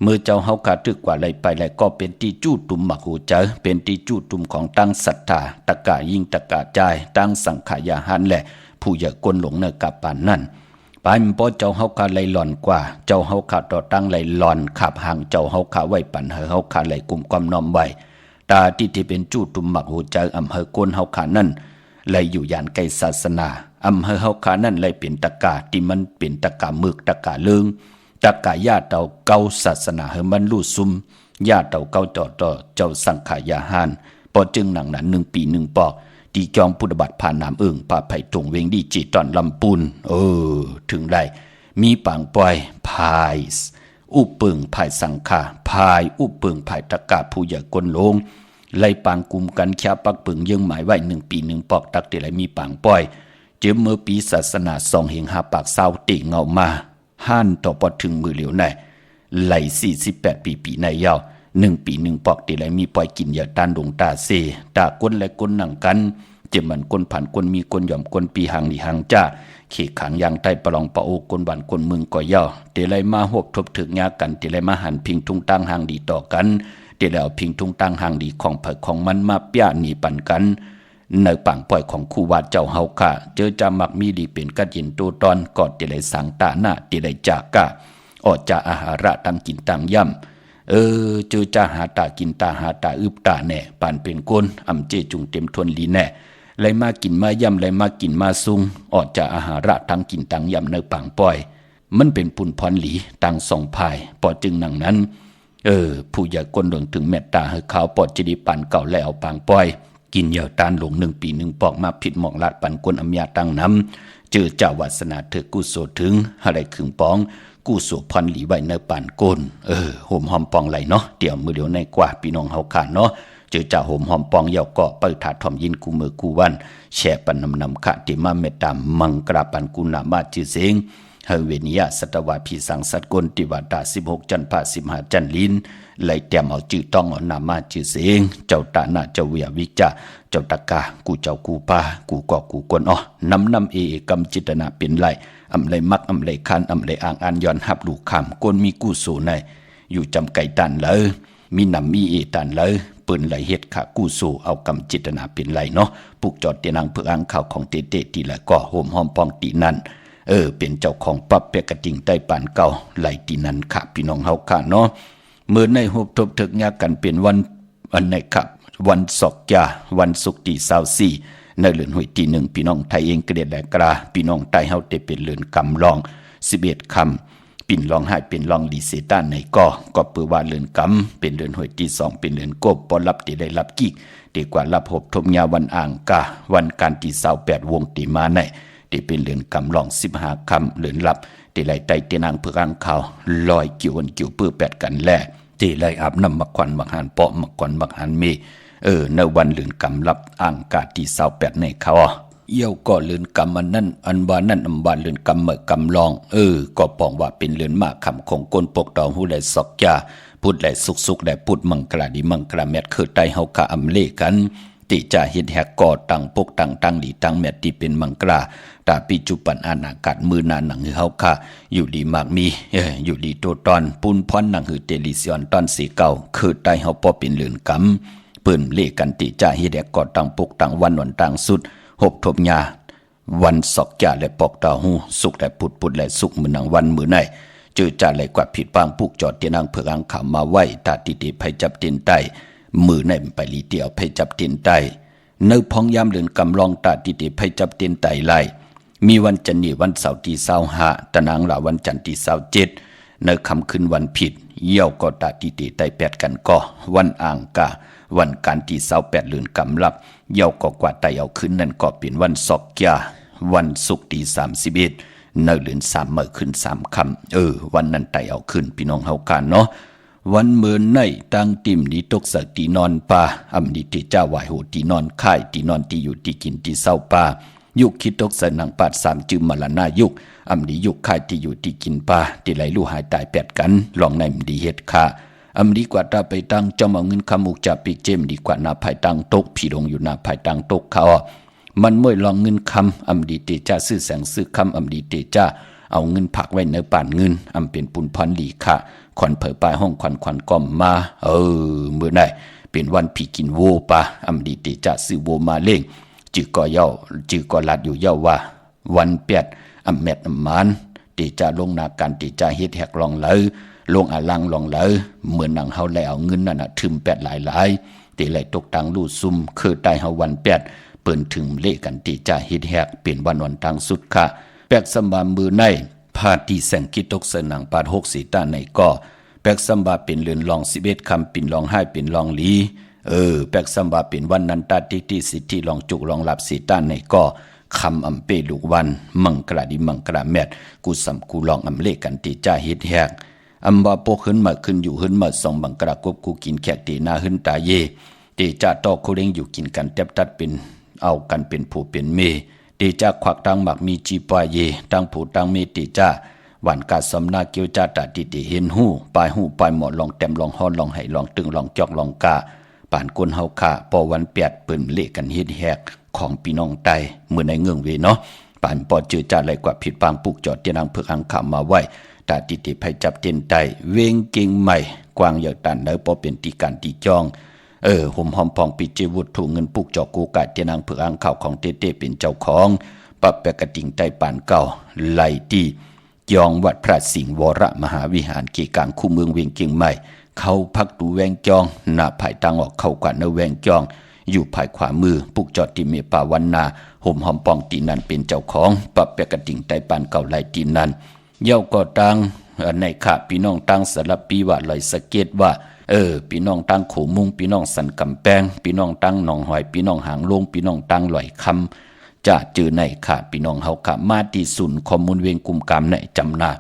เมื่อเจ้าเฮากะตึกกว่าไหลไปไหลก็เป็นที่จู้ตุ่มมักหูเจอเป็นที่จู้ตุ่มของตั้งศรัทธาตะกะยิ่งตะกะใจตั้งสังขายาหันแหละผู้อย่ากลหลงเนกับปานนั่นไปมป้อเจ้าเฮากะไหลหล่อนกว่าเจ้าเฮาขาต่อตั้งไหลหล่อนขับห่างเจ้าเฮาขาไว้ปันเฮาขาไหลกลุ่มความน้อมไว้ตาที่เป็นจู้ตุ่มมักหูเจออำเภอกลเฮาขานั่นไหลอยู่ยานไกลศาสนาอำเภอเฮาขานั่นไหลเป็นตะกะที่มันเป็นตะกะมึกตะกะเลิงตะกะญาติเต่าเก่าศาสนาเฮมันลู่ซุมญาติเต่าเก่าต่อเจ้าสังขายาหานพอจึงหนังนั้น1 ปี 1 ปอกที่จอมพุทธบัตรผ่านน้ำพาไผ่ตรงเวงดีจีตอนลำปูนถึงได้มีปางปล่อยพายอุปึงพายสังขาพายอุปึงพายตะกะผู้ใหญ่กลลงไล่ปางกลุ่มกันแค่ปักปึงยังหมายไว้1 ปี 1 ปอกตักแต่ไรมีปางปล่อยเจมเมื่อปีศาสนา2 เหงหาปากเศร้าติเงามา ห้านต่อปอถึงมือเหลียวในไหล48ปีในยาว1ปี1ปอกติไหลมีปล่อยกินอย่าต้านดงตาเซตาก้นและก้นหนังกันเจ็บมันก้นผ่านก้นมีก้นหย่อมก้นปีหางหลีหางจ้าเขกขังยางใต้ปลองปะโอก้นบ้านก้นเมืองก่อย่อติไหลมาหบทบถึกยากันติไหลมาหันพิงทุ่งตั้งหางดีต่อกันติไหลเอาพิงทุ่งตั้งหางดีของเผยของมันมาเปียหนีปันกันในปังปล่อยของคู่วาดเจ้าเฮาค่ะเจอจามักมีดีเป็นกัดยินตัวตอนกอดติไหลสังตาหน้าติไหลจากกะออจากอาหาระตั้งกินตั้งย่ำเจอจะหาตากินตาหาตาอึบตาแน่ปานเป็นก้นอำเจจุงเต็มทวนลีแน่ไหลมากินมาย่ำไหลมากินมาซุงออกจากอาหาระทั้งกินตังย่ำในปังป้อยมันเป็นปุ่นพรหลีตังส่องภายปอจึงหนังนั้นผู้ใหญ่ก้นหลงถึงเมตตาให้เขาปอจิดีปันเก่าแล้วปังป้อยกินเหย่าตานหลง1 ปี 1ปอกมาผิดหมองลาดปันก้นอำยาตั้งน้ำเจอเจ้าวาสนาเธอกุโสถึงอะไรขึงปองกู้สู่พรหลีไว้ในป่านก้นโหมหอมปองไหลเนาะเดี๋ยวมือเดียวในกว่าพี่น้องเฮาขาดเนาะเจอจ่าโหมหอมปองเยาเกาะเปิดถาทอมยินกูมือกูวันแช่ปันนำขะติมาเมตตามังกราปันกูนามาจือเสงเฮเวนิยะสัตวาพีสังสัตกลติวาตา16จันทร์15จันทร์ลินไหลแต้มเอาจือต้องเอานามาจือเสงเจ้าตาหน้าเจ้าเวียวิจาเจ้าตะกากูเจ้ากูปากูกอกูกวนนำกำจิตนาเป็นไหลอำไรมักอำไรคันอำไรอ่างอันย้อนหับลูกคำกวนมีกู้สู่ในอยู่จำไก่ตันเลยมีนำมีตันเลยปืนไหลเฮ็ดขากู้สู่เอากำจิตนาเป็นไหลเนาะปลูกจอดเตียนังเพื่ออ่างข่าวของเตตีละก็โหมหอมปองตีนั่นเป็นเจ้าของปั๊บเปกระติงใต้ปานเก่าไหลตีนั่นค่ะพี่น้องเฮาค่ะเนาะเมื่อในหุบทบถึกยากันเป็นวันไหนครับวันศกยาวันศุกร์ที่24ในเรือนหวยที่1พี่น้องไทยเองเกลียดและกราพี่น้องไทยเฮาได้เป็นเรือนกำลอง11คำปิ่นลองให้เป็นลองลีเซต้านในก็เปือว่าเรือนกำเป็นเรือนหวยที่2เป็นเรือนกบปอรับที่ได้รับกิกดีกว่ารับหบทมยาวันอ่างกาวันการที่28วงตีมาในที่เป็นเรือนกำลอง15คำเรือนรับที่ไหลไตเตนางเพื่ออ่างข่าวลอยกิ่วกิ่วเปื้อ8กันแลที่ไหลอาบน้ำมักควันมักหันเปาะมักควันมักหันเมในวันเลือนกำรับอ่างกาที่28ในเขาเยี่ยวก็เลือนกำมันนั่นอันวานั่นอันวานเลือนกำเมื่อกำลองก็ปองว่าเป็นเลือนมากคำของก้นปกดองหูไหลศอกยาพูดไหลสุกไหลพูดมังกราดีมังกราแมทคือไตเฮาคาอำเลกันติจะเฮ็ดแหกก่อตังปกตังดีตังแมทที่เป็นมังกราตาปิจุปันอาณากาศมือนาหนังหือเฮาคาอยู่ดีมากมีอยู่ดีโตตอนปุนพรหนังหือเตลิซิออนตอนสีเก่าคือไตเฮาพอเป็นเลือนกำปืนเลกันติจ่าเฮ็ดแหกก่อตังปกตังวันวันตังสุดหบทบยาวันศอกยาและปอกตาหูสุกและปุดและสุกมือนังวันมือในเจอจ่าและกว่าผิดปางปุกจอดเตียนังเพื่ออังข่าวมาไว้ตาติภัยจับเตียนใต้มือในไปลีเตียวภัยจับเตียนใต้เนื้อพองยามเลือนกำลองตาติภัยจับเตียนใต้ไล่มีวันจันทร์วันเสาร์ที่25ตะนางหลาวันจันทร์ที่27ในคำคืนวันผิดเยี่ยวก็ตาติใต้8กันก็วันอ่างกาวันการที่28เลือนกำลับเยี่ยวก็กว่าไตเอาขึ้นนั่นก็เป็นวันศอกยาวันศุกร์ที่31ในเลือน3เมื่อขึ้น3คำวันนั้นไตเอาขึ้นพี่น้องเฮากันเนาะวันเมื่อในตั้งติ่มดีตกสักตีนอนป่าอำนิติเจ้าไหวโหตีนอนค่ายตีนอนที่อยู่ที่กินที่เศร้าป่ายุคคิดตกสนังปาด3จึมมรณะยุคอำดียุคค่ายที่อยู่ที่กินป่าที่ไหลลู่หายตาย8กันลองในดีเฮ็ดค่ะอำดีกว่าตาไปตั้งจอมเอาเงินคำมุกจับปีเจมดีกว่านาภายตั้งตกพี่ลงอยู่นาภายตั้งตกเขามันเมื่อลองเงินคำอำดีเตจ้าซื้อแสงซื้อคำอำดีเตจ้าเอาเงินผักไว้ในป่านเงินอำเป็นปุนพันหลีค่ะขวัญเผยปลายห้องขวัญก้อมมาเมื่อไหร่เป็นวันพี่กินโวปะอำดีเตจ้าซื้อโวมาเล่งจือก็เย้าจือก็ลัดอยู่เย้าว่าวันเปียดอำแมดอำมานเตจ้าลงนาการเตจ้าเฮ็ดแหกลองเลยลงอาลังลองเลยเหมือนหนังเฮาแล้วเอาเงินนั่นน่ะถึม8หลายเตไหลตกตังลู่ซุ่มคือใต้เฮาวัน8เปิ้นถึงเลกันเตจ้าเฮ็ดแหกเป็นวันทางสุดค่ะแปกสำบามือในพาที่แสงคิดตกเสนังปาด6สีตาในก็แปกสำบาเป็นเรือนลอง11คำปิ่นลองให้เป็นลองหลีแปกสำบาเป็นวันนันตาติสิทธิลองจุกลองหลับสีตาในก็คำอำเปลูกวันมังกราดิมังกราแมดกูสำกูลองอำเลกันติจ้าเฮ็ดแหกอำบาโปกขึ้นมาขึ้นอยู่ขึ้นมา2บังกรากบกูกินแขกตีหน้าขึ้นตาเยติจ้าตอกโคเร่งอยู่กินกันแทบตัดเป็นเอากันเป็นผู้เป็นเมติจ้าควักตังหมักมีจีปาเยตังผู้ตังเมติจ้า หวานกาสำนาเกียวจาตาติติเห็นหูปลายหมอลองแต้มลองฮ้อนลองไห้ลองตึงลองจอกลองกาป่านก้นเฮาค่าปอวันเปียดเปิ้นเละกันเฮ็ดแฮกของพี่น้องไตมื้อในเงืองเวเนาะป่านปอจือจาไหลกว่าผิดปางปุกจอดเตียนางเพิกอังคามาไว้ตาติติไผจับเตียนไตเวงเก่งใหม่กว้างเหยาตันเด้อปอเป็นตีการตีจองห่มหอมพองปิเจวุฒถูเงินปุกจอกกูกะเตียนางเพิกอังข่าวของเต้ๆเป็นเจ้าของปรับแปกระติ่งไตป่านเก่าไหลตียองวัดพระสิงห์วรมหาวิหารเกกลางคู่เมืองเวียงเก่งใหม่เข้าพักดูแวงจองหน้าภายตังออกเข้ากว่าเนแวงจองอยู่ภายขวามือปุกจอดติเมปาวันนาห่มหอมปองตีนันเป็นเจ้าของปรับแปกระติ่งไตป่านเก่าไหลตีนันเย้าก็ตังในขาพี่น้องตั้งสลับปีว่าลอยสะเก็ดว่าพี่น้องตั้งโขมุงพี่น้องสันกำแพงพี่น้องตั้งหนองหอยพี่น้องหางลงพี่น้องตั้งลอยคำจะเจอในขาพี่น้องเฮาขามาที่ศูนย์ข้อมูลเวียงกุมกามในจำนา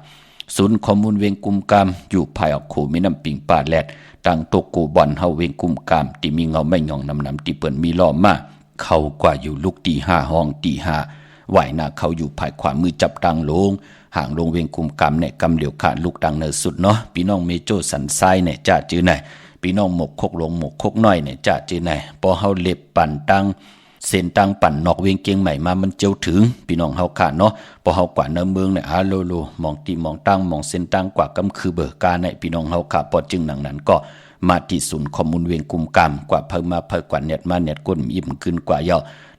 ศูนย์ข้อมูลเวียงกุมกามอยู่ภายออกโขมีน้ำปิงป่าแลดตั้งตกกูบอนเฮาเวียงกุมกามที่มีเงาไม่หย่องนำที่เปิ้นมีล้อมาเขากว่าอยู่ลูกตี5ห้องตี5ไหวหน้าเขาอยู่ภายขวามือจับตังลงห่างลงเวียงกุมกามเนี่ยกำเหลียวขาดลูกตังเนอสุดเนาะพี่น้องเมโจสันไซเนี่ยจะจื้อไหนพี่น้องหมกคกลงหมกคกน้อยเนี่ยจะจื้อไหนพอเฮาเล็บปั่นตังเส้นตังปั่นนอกเวียงเกียงใหม่มามันเจียวถึงพี่น้องเฮาขาดเนาะพอเฮากว่าเนื้อเมืองเนี่ยโลมองตีมองตั้งมองเส้นตังกว่ากำคือเบิกกาในพี่น้องเฮาขาพอจึงหนังนั้นก็มาที่ศูนย์ข้อมูลเวียงกุมกามกว่าเพิ่มมาเพิ่มกว่าเน็ตมาเน็ตก้นอิ่มขึ้นกว่าเยา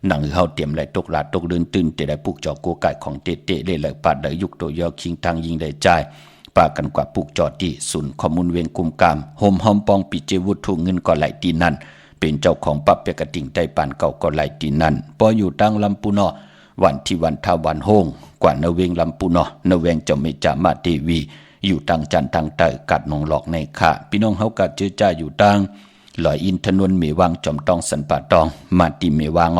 หนังเฮาเตรียมไหลตกลาดตกเดินตื่นแต่ได้ปุกจอโกไก่ของเตะๆเลยปาดได้ยุกตัวยอคิงทางยิงได้จ่ายปากันกว่าปุกจอที่ศูนย์ข้อมูลเวียงกุมกามโฮมหอมปองปิเจวุฒถูเงินก็ไหลตีนั่นเป็นเจ้าของปับเปกระติ่งไต้ปานเก่าก็ไหลตีนั่นพออยู่ตั้งลำปูนอวันที่วันทาวันโฮงกว่าเนเวงลำปูนอนเวงเจ้าเมจามาเทวีอยู่ตั้งจันทางเตอกัดนองหลอกในขาพี่น้องเฮากัดเจือจ้าอยู่ตั้งลอยอินทนวนเมวังจอมตองสันป่าตองมาติเมวัง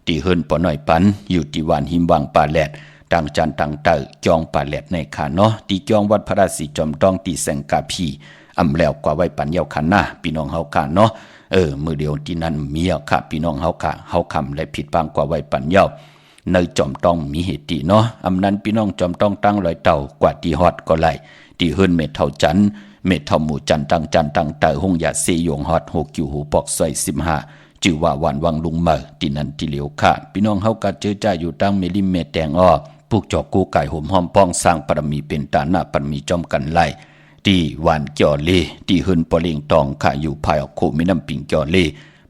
ตีเฮินปอหน่อยปันอยู่ที่วานหิมวังป่าแหลดต่างจันต่างเตอจองป่าแหลดในขาเนาะตีจองวัดพระราศีจอมตองตีแสงกาพีอำแล้วกว่าไว้ปันเยาขันหน้าพี่น้องเฮาขาเนาะมือเดียวที่นั้นมีค่ะพี่น้องเฮาขาเฮาคำและผิดบางกว่าไว้ปันเยาในจอมตองมีเหตุเนาะอำนั้นพี่น้องจอมตองตั้งลอยเต่ากว่าตีฮอดก็ไหลตีเฮินเม็ดเท่าจันเม็ดเท่าหมู่จันตั้งจันตั้งเตอหงยาเสยงฮอด6กิวหูปอกซอย15จื่อว่าวันวังลุงเมอที่นั่นที่เหลียวค่ะพี่น้องเฮากัดเจอจ้าอยู่ตั้งเมลิมเมแตงพวกจอกกูไก่ห่มหอมป้องสร้างปรมีเป็นตาหน้าปรมีจอมกันไล่ที่หวานเกี่ยวเลที่หืนปอเลียงตองข้าอยู่ภายออกโคมีน้ำปิงเกี่ยวเล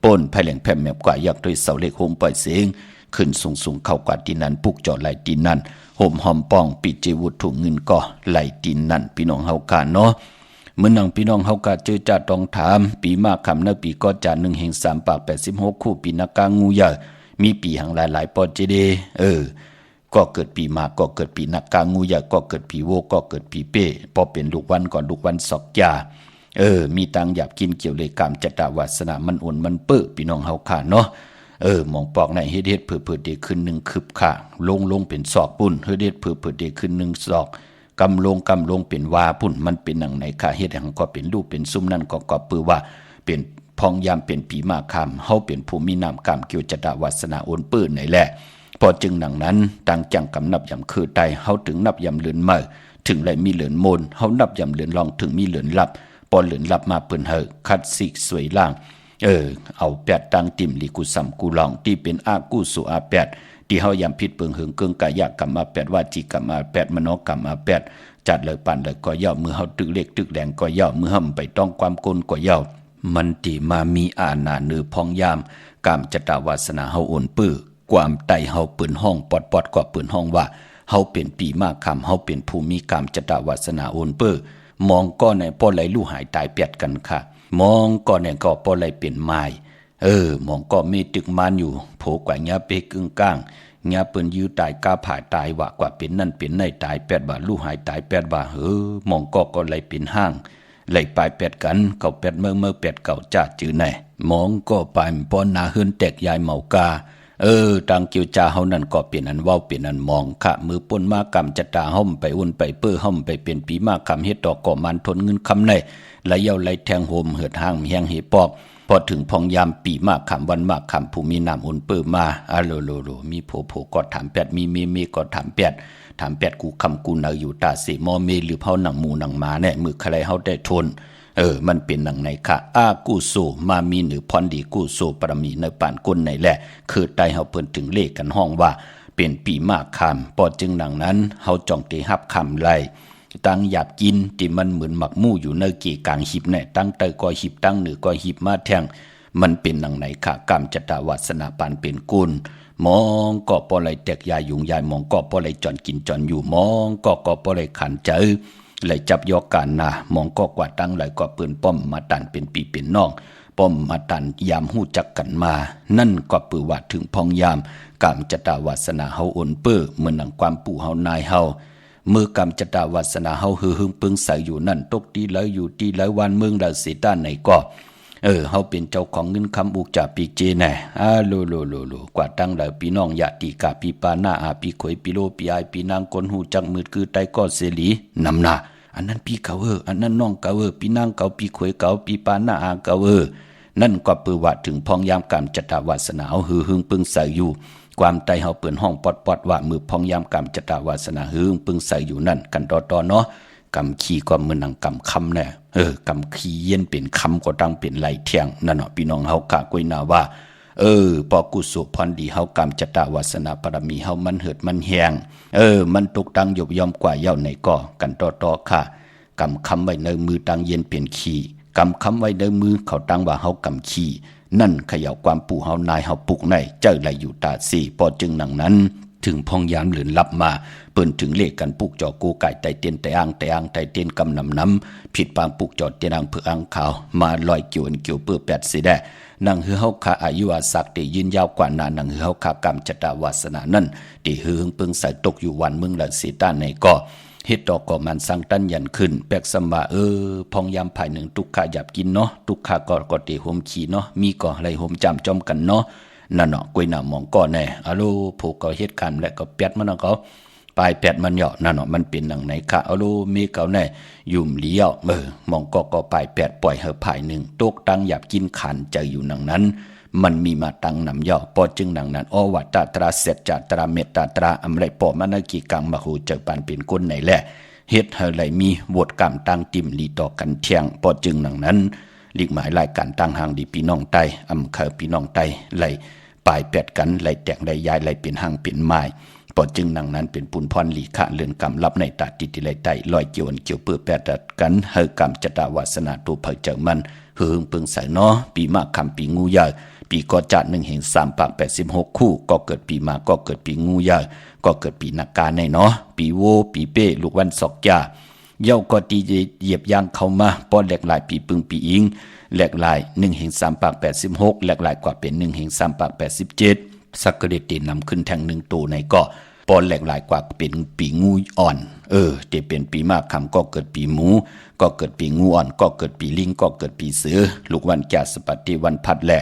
ป่นภายแหลงแผ่แมบกว่ายักษ์ด้วยเสาเล็กโฮมปล่อยเสียงขึ้นสูงเข้ากว่าที่นั้นปุกจอดไหลตีนั่นห่มหอมป้องปิเจวุฒถูเงินก็ไหลตีนั่นพี่น้องเฮากาเนาะเมื่อนังพี่น้องเฮากาเจอจ่าต้องถามปีมาคำเนปีก็จ่า1แห่ง3ปาก86คู่ปีนักกางูใหญ่มีปีหังหลายปอเจเดก็เกิดปีมาก็เกิดปีนักกางูใหญ่ก็เกิดปีโวก็เกิดปีเป้พอเป็นลูกวันก่อนลูกวันสอกยามีตังหยาบกินเกี่ยวเลยกรรมจตาวาสนามันอ่นมันเปื้อพี่น้องเฮาขาเนาะมองปอกในเฮ็ดเผื่อเดขึ้น1คืบค่ะลงเป็นศอกปุ่นเฮ็ดเผื่อเดขึ้น1ศอกกำลงเป็นวาปุ่นมันเป็นหนังไหนค่ะเฮ็ดหังก็เป็นรูปเป็นซุ่มนั่นก็ปือว่าเป็นพองยามเป็นปีมาคำเฮาเป็นผู้มีนามกรรมเกี่ยวจตาวาสนาอ่นเปื้อไหนแหละพอจึงหนังนั้นต่างจังกำนับยำคือไตเฮาถึงนับยำเลือนเมื่อถึงไหลมีเหลือนโมนเฮานับยำเลือนลองถึงมีเหลือนลับพอเหลือนลับมาเปิ้นคัดสิกสวยล่างเอาแปดตังติ่มลิกุสัมกุลองที่เป็นอากูสุอาแปดที่เฮายำพิษเปิงเหิงเกิงกายะกรรมอาแปดวาจีกรรมอาแปดมโนกรรมอาแปดจัดเลยปั่นเลยก็ย่อมือเฮาตึกเล็กตึกแดงก็ย่อมือเฮาไปต้องความกลก็ย่อมันติมามีอานาเนือพองยามกามจตาวาสนาเฮาอ่อนปื้อความไตเฮาปืนห้องปอดกว่าปืนห้องว่าเฮาเป็นปีมากคำเฮาเป็นภูมิกรรมจตาวาสนาโอนเปอร์มองก็ในป้อไหลลู่หายตายเปียดกันค่ะมองก็ในก็ป้อไหลเป็นไม้มองก็มีตึกมันอยู่โผกว่าเงี้ยเปกึ่งก้างเงี้ยเปิ้นยื้อตายกาผ่าตายว่ากว่าเป็นนั่นเป็นในตาย8 บาทลู่หายตาย8 บาทมองก็ไหลเป็นห้างไหลปลาย8กันเก่า8เมื่อ8เก่าจ้าจื้อไหนมองก็ปลายป้อนนาเฮือนแตกยายเมากา ตังเกียวจาเฮานั่นก็เป็นอันเว้าเป็นอันมองค่ะมือป่นมากรรมจะตาห่มไปอุ่นไปเปื้อห่มไปเป็นปีมากรรมเฮ็ดดอกก่อมันทนเงินคำในไหลเย้าไหลแทงโหมเหือดห้างเฮียงเหปอกพอถึงพองยามปีมากคำวันมากคำผู้มีน้ำอุ่นเปื้อมาโลมีโผก็ถามแปดมีก็ถามแปดกูคำกูเนออยู่ตาเสมอเมหรือเผาหนังหมูหนังหมาเนี่ยมือใครเฮาได้ทนมันเป็นหนังไหนค่ะกู้โซมามีหรือพรดีกู้โซปรมีในป่านก้นไหนแหละคือไตเฮาเพิ่นถึงเลขกันห้องว่าเป็นปีมากคำปอจึงหนังนั้นเฮาจ้องตีฮับคำไรตั้งหยาบกินที่มันเหมือนหมักมู่อยู่ในเกี่กลางหิบเนี่ยตั้งเตยก็หิบตั้งเหนือก็หิบมาแทงมันเป็นหนังไหนค่ะกรรมจตวาสนาปานเป็นกุลมองก็ปอไหลแตกยายยุงยายมองก็ปอไหลจอนกินจอนอยู่มองก็ปอไหลขันเจอไหลจับยอกกันนะมองก็กว่าตั้งไหลก็ปืนป้อมมาตันเป็นปีเป็นน้องป้อมมาตันยามหู้จักกันมานั่นก็ปือว่าถึงพองยามกรรมจตวาสนาเฮาอ่อนเปื้อเหมือนหนังความปู่เฮานายเฮาเมื่อกรรมจตวาสนาเฮาหึงปึงใส่อยู่นั่นตกดีแล้วอยู่ดีแล้ววันเมืองดาเสต้านไหนก็เฮาเป็นเจ้าของเงินคำอุกจ่าปีเจแน่โลกว่าตั้งแล้วพี่น้องญาติกาปีปาหน้าปีขวยปีโลปีไอปีนางคนหูจักมืดคือไตก็เสลีนำหน้าอันนั้นพี่เกาอันนั้นน้องเกาปีนางเกาปีขวยเกาปีปาหน้าเกานั่นก็ปือว่าถึงพองยามกรรมจตวาสนาเฮาหึงปึงใส่อยู่ความไตเฮาเปิ่นห้องปอดว่ามือพองยามกรรมจตวาสนาหึงปึงใส่อยู่นั่นกันต่อเนาะกำขี้ก็มือนังกำคำแน่กำขี้เย็นเป็นคำก็ตั้งเป็นไหลเที่ยงนั่นเนาะพี่น้องเฮากะกวยนาว่าปอกุศลพรดีเฮากรรมจตวาสนาปรมีเฮามันเหิดมันแหงมันตกตังยบยอมกว่าเย้าไหนก็กันต่อค่ะกำคำไว้ในมือตังเย็นเป็นขี้กำคำไว้ในมือเขาตั้งว่าเฮากำขี้นั่นเขย่าความปู่เฮานายเฮาปุกในเจ้าไหลอยู่ตาสี่ปอจึงหนังนั้นถึงพองยามเหลือนลับมาเปิ้นถึงเลขกันปุกจอกูไก่ไตเตียนไตอ่างไตเตียนกำน้ำผิดปางปุกจอดเตียนอ่างเพื่ออ่างขาวมาลอยเกี่ยวเปื้อแปดสิได้นังหือเฮาคาอายุอาศักติยืนยาวกว่านานังหือเฮาคากรรมจตวาสนานั่นที่หือปึงใส่ตกอยู่วันเมืองละสีต้านในก็เฮ็ดดอกก็มันสังตันยันขึ้นแปกสมาพองยามภายหนึ่งทุกขาหยับกินเนาะทุกขาก็เตโหมขี่เนาะมีก็อะไรโหมจำจอมกันเนาะนั่นเนาะกวยหน้ามองก็แน่ผูกก็เฮ็ดกันและก็แปดมันก็ปลายแปดมันเหยาะนั่นเนาะมันเป็นหนังไหนค่ะมีเก่าแน่ยุ่มเลี้ยวมองก็ปลายแปดปล่อยเฮาภายหนึ่งตกตังหยับกินขันใจอยู่หนังนั้นมันมีมาตังนำย่อปอจึงหนังนั้นวัตตราเสจตราเมตตราอำไรปอมนกีกังมโหเจปันเป็นก้นไหนแหละเฮ็ดเฮาไหลมีวดกรรมตั้งติ่มลีต่อกันเที่ยงปอจึงหนังนั้นลีกหมายรายการตั้งห่างดีพี่น้องใต้อำเคพี่น้องใต้ไหลปลายแปดกันไหลแตกไหลยายไหลเป็นห่างเป็นไม้ปอจึงหนังนั้นเป็นปุนพรลีขะเลื่อนกรรมรับในตาติไหลใต้ลอยเกี่ยวเปื้อแปดกันเฮากรรมจตวาสนาตัวเผยเจอมันหึงปึงใส่เนาะปีมากคำปีงูใหญ่ปีก็จัด1/386คู่ก็เกิดปีมาก็เกิดปีงูใหญ่ก็เกิดปีนักการในเนาะปีโวปีเป้ลูกวันศอกยาเย้าก็ตีเหยียบย่างเข้ามาป้อนแหลกหลายปีปึงปีอิงแหลกหลาย1/386แหลกหลายกว่าเป็น1/387สักกระเด็ดตีนำขึ้นแทง1ตัวในก็ปอนแหลกหลายกว่าเป็นปีงูอ่อนที่เป็นปีมากคำก็เกิดปีหมูก็เกิดปีงูอ่อนก็เกิดปีลิงก็เกิดปีเสือลูกวันแก่สปฏิวันพัดแหล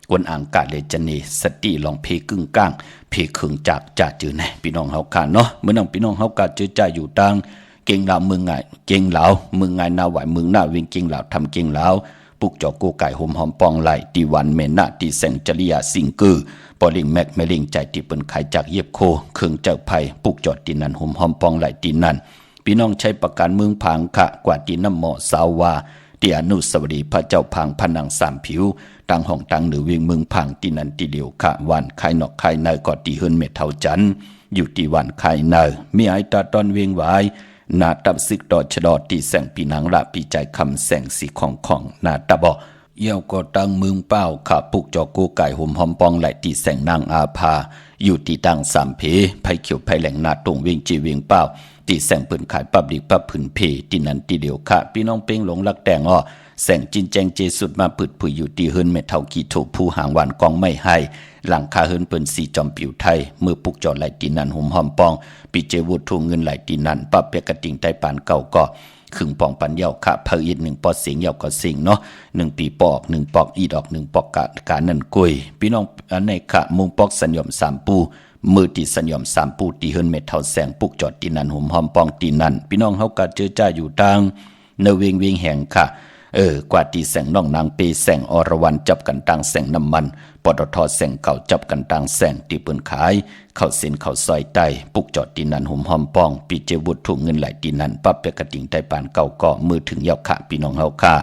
กวนอ่างกาเลจเนสติลองเพกึ่งก้างเพขึงจากจ่าจือแน่พี่น้องเฮาค่ะเนาะเมื่อน้องพี่น้องเฮากะจือจ่าอยู่ตังเก่งลาวเมืองไงเก่งลาวเมืองไงนาไหวเมืองหน้าเวียงเก่งลาวทำเก่งลาวปุกจอกูไก่หอมปองไหลตีวันเมนะตีแสงจริยาสิงกือปอลิงแมกแมลิงใจที่เปิ้นขายจากเย็บโคเครื่องเจ้าไผ่ปุกจอดตีนันหอมปองไหลตีนันพี่น้องใช้ประการเมืองผางค่ะกว่าตีน้ำหมอสาววาที่อนุสาวรีย์พระเจ้าพังพนังสามผิวตั้งห้องตั้งหรือเวียงเมืองพังที่นันตีเดียวค่ะวันไข่นอกไข่เนยก็ตีเฮินเม็ดเท่าจันอยู่ที่วันไข่เนยมีไอตาตอนเวียงไว้นาตับซึกดอชดอตีแสงปีนังละปีใจคำแสงสีของนาตาบอเยี่ยวก็ตั้งเมืองเป้าขับปุกจอกูไก่ห่มหอมปองไหลตีแสงนางอาภาอยู่ที่ตั้งสามเพไผเขียวไผแหลงนาตรงเวียงจีเวียงเป้าตีแสงเปิ่นขายปับดิกปับผืนเพที่นันตีเดียวค่ะพี่น้องเป้งหลงรักแต่งแสงจินแจงเจสุดมาผึดผุยอยู่ตีเฮินเม็ดเท่ากีถูกผู้หางหวานกองไม่ให้หลังคาเฮินเปิ้นสีจอมปิวไทยเมื่อปุกจอดไหลตีนันหุ่มหอมปองปีเจวุฒูเงินไหลตีนันปับเปียกระติ่งไตปานเก่าก็ ขึงปองปันเยาค่ะเพออีด1ปอเสียงเยาก็สิงเนาะ1ปีปอก1ปอกอีดอก1ปอกกะนั่นกุยพี่น้องอันในค่ะมุงปอกสัญญอม3ปูมือตีสัญญอม3ปูตีเฮิรนเม็ดเท่าแสงปุกจอดตีนันหุ่มหอมปองตีนันพี่น้องเฮาก็เจอจ้าอยู่ทางเนเวงเวงแห่งค่ะกว่าตีแสงน้องนางเปแสงอรวรรณจับกันต่างแสงน้ำมันปตทแสงเก่าจับกันต่างแสงตีปืนขายเข้าเส้นเข้าซอยไตปุกจอดตีนันหุ่มหอมปองปีเจวุฒถูกเงินไหลตีนันปั๊บเปกระดิ่งไตปานเก่าก่อมือถึงเยาค่ะพี่น้องเฮาค่ะ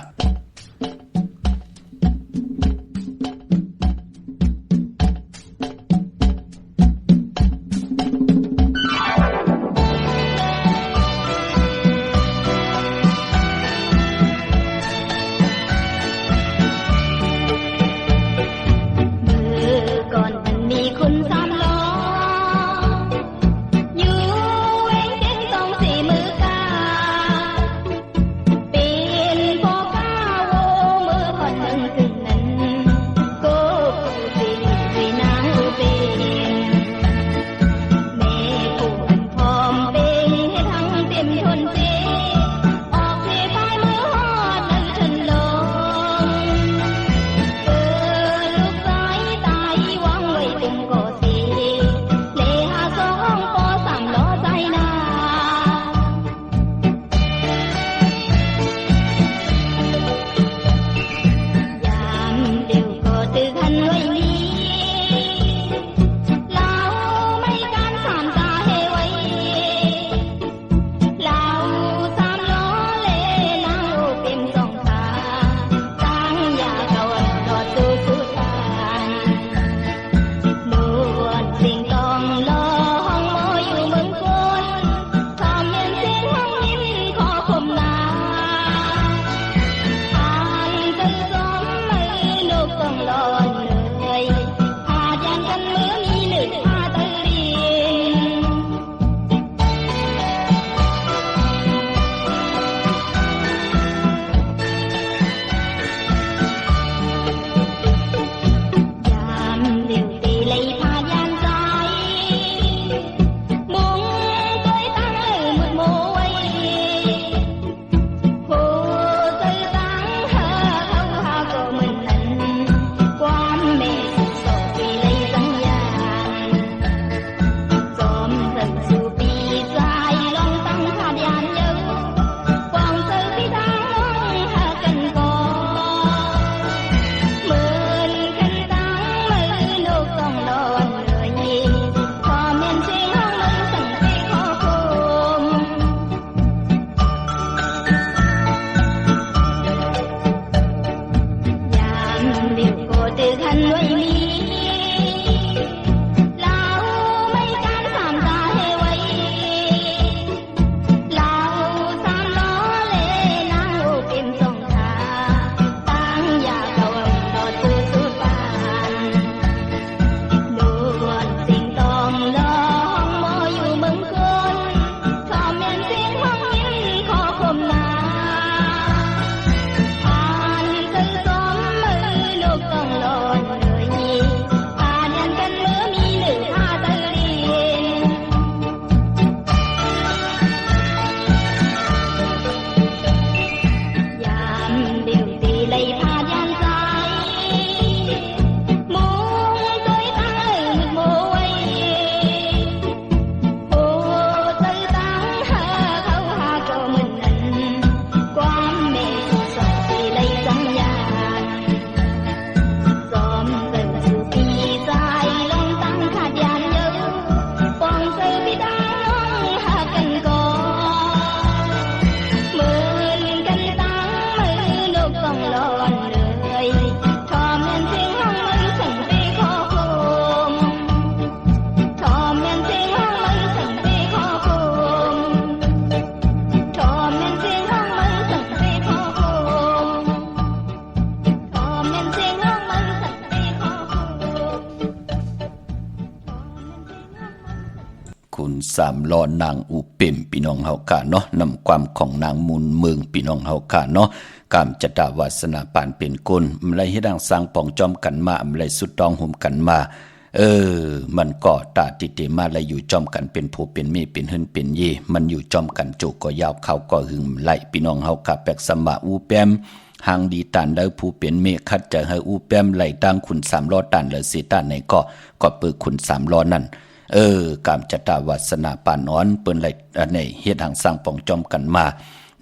สามล้อนางอุเป่มพี่น้องเฮาค่ะเนาะนำความของนางมูลเมืองพี่น้องเฮาค่ะเนาะกามจตาวาสนาปานเป็นกุลอำไลให้ดังสร้างปองจอมกันมาอำไลสุดตองหุมกันมา มันก็ตาติเตมาและอยู่จอมกันเป็นผู้เป็นเมเป็นหึนเป็นเยมันอยู่จอมกันโจก็ยาวเขาก็หึงไหลพี่น้องเฮากะแปกสมะอูแปมหางดีตันแล้วผู้เป็นเมคัดจะให้อูแปมไหลตั้งขุน3ล้อตันแล้วสิตันไหนก็เปิดขุน3ล้อนั่นกามจตาวาสนาปานอนเปิ้นไหลอันนี้เฮ็ดหางสร้างป่องจอมกันมา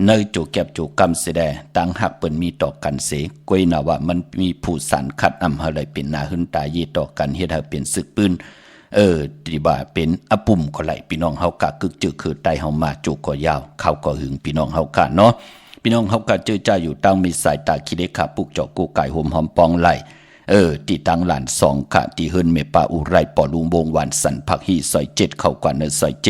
ในจูแก็บจูกำเสดตั้งหักเปิ้นมีต่อกันเสกวยน่ะว่ามันมีผู้สารคัดอำเฮาเลยเป็นนาหึนตายีต่อกันเฮ็ดให้เป็นศึกปืนที่ว่าเป็นอปุ่มก็ไหลพี่น้องเฮากะกึกจึกคือไตเฮามาจูก็ยาวเข้าก็หึงพี่น้องเฮากะเนาะพี่น้องเฮากะเจอจ้าอยู่ตั้งมีสายตาคิเดขาปุกเจาะกูไก่ห่มหอมปองไหลที่ตั้งหลาน2ค่ะที่เฮินเมปาอุไรปอลุงวงหวานสันผักฮีซอย7เข้ากว่าเนซอย7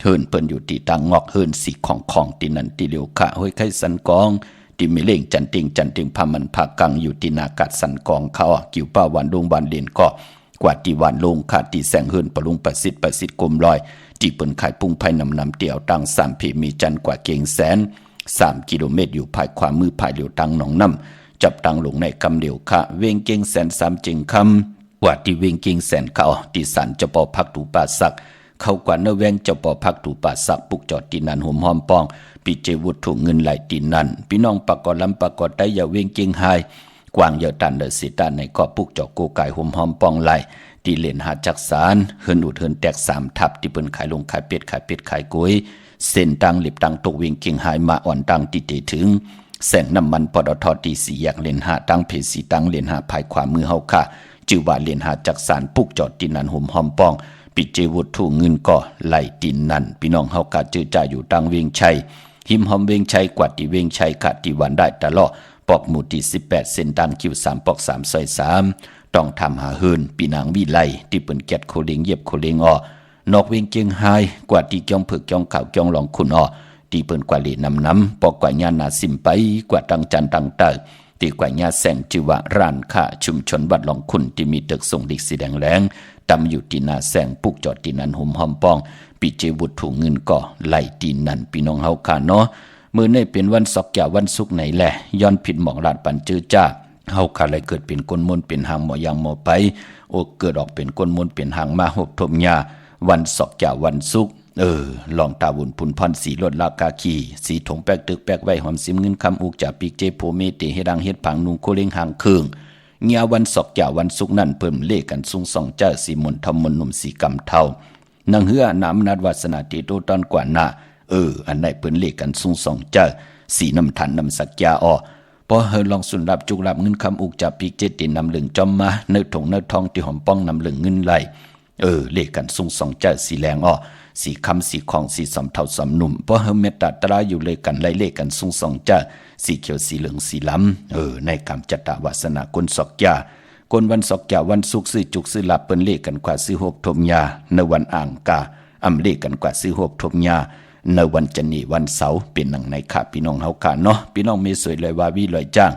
เฮินเปิ้นอยู่ที่ตังงอกเฮินสีของที่นั่นที่เหลียวขะห้วยไข่สันกองที่มีเล่งจันติงพามันพากังอยู่ที่นากัดสันกองเขากิ่วป้าวันดงวันเด่นก็กว่าที่วันลงค่ะที่แสงเฮินปะลุงประสิทธิ์กลมลอยที่เปิ้นขายปุ้งไผ่นำเตี่ยวตัง3เพมีจันกว่าเก่งแสน3กิโลเมตรอยู่ภายขวามือภายเหลียวตังหนองน้ำจับตังลงในกำเหลียวค่ะเวงเก่งแสน3จึงคำกว่าที่เวงเก่งแสนเขาที่สันจะปอพักตูป่าสักเข้ากว่าเนแวงเจ้าปอพักตูป่าสักปุกจอดตีนันห่มหอมปองปีเจวุฒถูกเงินไหลตีนันพี่น้องปากอลำปากอได้อย่าเวงเก่งหายกวางเยอะตันเดสิตาในก็ปุกจอโกไก่ห่มหอมปองไหลตีเลนหาจักสารเฮินอุดเฮินแตก3ทับที่เปิ้นขายลงขายเป็ดขายกุ้ยเส้นตังหลิบตังตกเวงเก่งหายมาอ่อนตังติเตถึงแสงน้ำมันปตทตี4แยกเลนหาตังเพสีตังเลนหาภายขวามือเฮาค่ะจื่อว่าเลนหาจักสารปุกจอดตีนันห่มหอมปองปิเจวุฒถูกเงินก็ไหลตีนันพี่น้องเฮากะเจอจ่าอยู่ตังเวียงชัยหิมหอมเวียงชัยกว่าที่เวียงชัยค่ะที่วันได้ตลอดปอกหมู่ที่18เส้นตังคิว3ปอก3ซอย3ต้องทำหาเฮินปีนางวิไลที่เปิ้นแกดโคเลงเย็บโคเลงนอกเวียงเกียงไฮกว่าที่จ้องผึกจ้องขาวจ้องหลองคุณที่เปิ้นกว่าเลน้ำปอกกว่าญานาสิมไปกว่าตังจันตังเตอที่กว่าญาแสงจิวะร้านค้าชุมชนวัดหลองคุณที่มีตึกส่งดิกสีแดงแรงตำอยู่ที่นาแสงปุกจอดที่นันห่มหอมปองปีเจวุฒถูกเงินก็ไหลตีนันพี่น้องเฮาค่ะเนาะมื้อนี้เป็นวันศอกแก่วันศุกร์ไหนแหละย้อนผิดหมองลาดปันจื้อจ้าเฮาค่ะเลยเกิดเป็นก้นมนเป็นหางหมอยางหมอไปเกิดออกเป็นก้นมนเป็นหางมาหบทมยาวันศอกแก่วันศุกร์ลองตาวุ่นพุนพรสีลดลากาขีสีถงแปกตึกแปกไว้หอมซิมเงินคำอุกจากปีกเจโพเมเตเฮดังเฮ็ดผังนุงโคเล้งหางเครื่องเงียวันศอกแก่วันศุกร์นั่นเพิ่มเลขกันสูงส่องเจ้าสีมนทำมนหนุ่มสีกำเท่านางเฮือน้ำนัดวาสนาติโตตอนกว่าหน้าอันไหนเพิ่นเลขกันสูงส่องเจ้าสีน้ำทันน้ำสักยาพอเฮลองสุนรับจุกรับเงินคำอุกจากปีกเจตินนำเหลืองจอมมาเนื้อถงเนื้อทองที่หอมป้องนำเหลืองเงินไหลเลขกันสูงส่องเจ้าสีแรงสีคำสีของสีสำเทาสำหนุ่มเพราะเฮเมตตาตราอยู่เลยกันไล่เลขกันสูงส่องเจ้าสีเขียวสีเหลืองสีล้ำในกรรมจัตตาวาสนากลศอกยากลวันศอกยาวันศุกร์ซื้อจุกซื้อหลับเปิ้นเลขกันกว่าซื้อหกทมยาในวันอ่างกาอำเลขกันกว่าซื้อหกทมยาในวันจันนีวันเสาร์เป็นหนังในขาพี่น้องเฮาขาเนาะพี่น้องมีสวยเลยว่าวิลอยจ้าง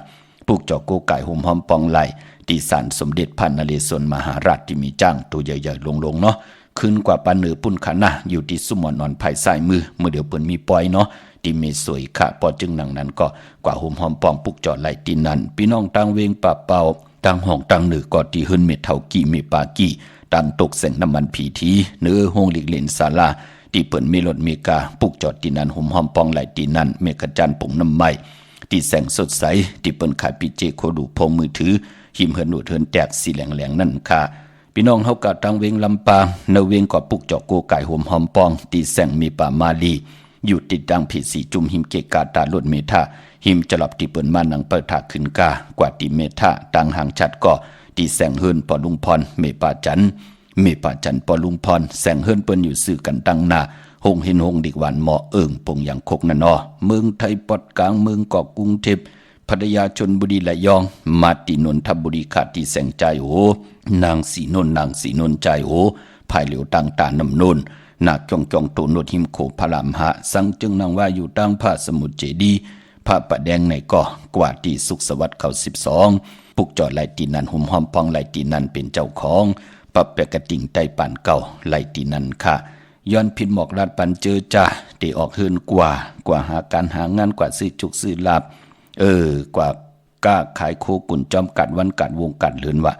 ปลูกจอกโกไก่ห่มหอมปองไหลที่ศาลสมเด็จพระนเรศวรมหาราชที่มีจ้างตัวใหญ่ๆลงเนาะขึ้นกว่าปานเหนือปุ่นขานะอยู่ที่สุมนอนภายซ้ายมือเมื่อเดี๋ยวเปิ้นมีปล่อยเนาะที่มีสวยค่ะพอจึงหนังนั้นก็กว่าห่มหอมปองปลูกจอดไหลตีนั้นพี่น้องต่างเวงป่าเป่าต่างห้องต่างเหนือก็ที่หึนเม็ดเท่ากี่เมปากี่ต่างตกแสงน้ำมันผีทีเนื้อห้องหลีกเล่นศาลาที่เปิ้นมีรถเมกาปลูกจอดตีนั้นห่มหอมปองไหลตีนั้นเมกะจันปงน้ำไม้ที่แสงสดใสที่เปิ้นขายปีเจโคดูพงมือถือหิมเฮินหนูเทินแตกสีแหลงๆนั่นค่ะพี่น้องเฮากะตังเวงลำปางเนเวงก็ปุกจอกโกไก่ห่มหอมปองตีแสงมีป่ามาลีอยู่ติดดังผิดสีจุ่มหิมเกกาตาลดเมทาหิมจะหลับที่เปิ้นมานังเปิดถาขึ้นกากว่าตีเมทาตังหางชัดก็ตีแสงเฮินปอลุงพรเมปาจันปอลุงพรแสงเฮินเปิ้นอยู่ซื่อกันตั้งหน้าหงเห็นหงดิกหวานหมอปงอย่างคกนั่นเมืองไทยปอดกลางเมืองเกาะกรุงเทพพัทยาชลบุรีระยองมาตินนทบุรีขาดที่แสงใจนางสีนนใจภายเหลียวตังตาน้ำนนนาจองโตนดหิมโขพระรามหะสังจึงนางว่าอยู่ตั้งพระสมุทรเจดีพระประแดงในก่อกว่าที่สุขสวัสดิ์เขา12ปุกจอดไหลตีนันห่มหอมปองไหลตีนันเป็นเจ้าของปรับแปกระติ่งไตป่านเก่าไหลตีนันค่ะย้อนผิดหมอกลาดปันเจอจ้าได้ออกเฮินกว่าหาการหางานกว่าซื้อจุกซื้อลาบกว่าก้าขายโคกุ่นจอมกัดวันกัดวงกัดเลือนว่า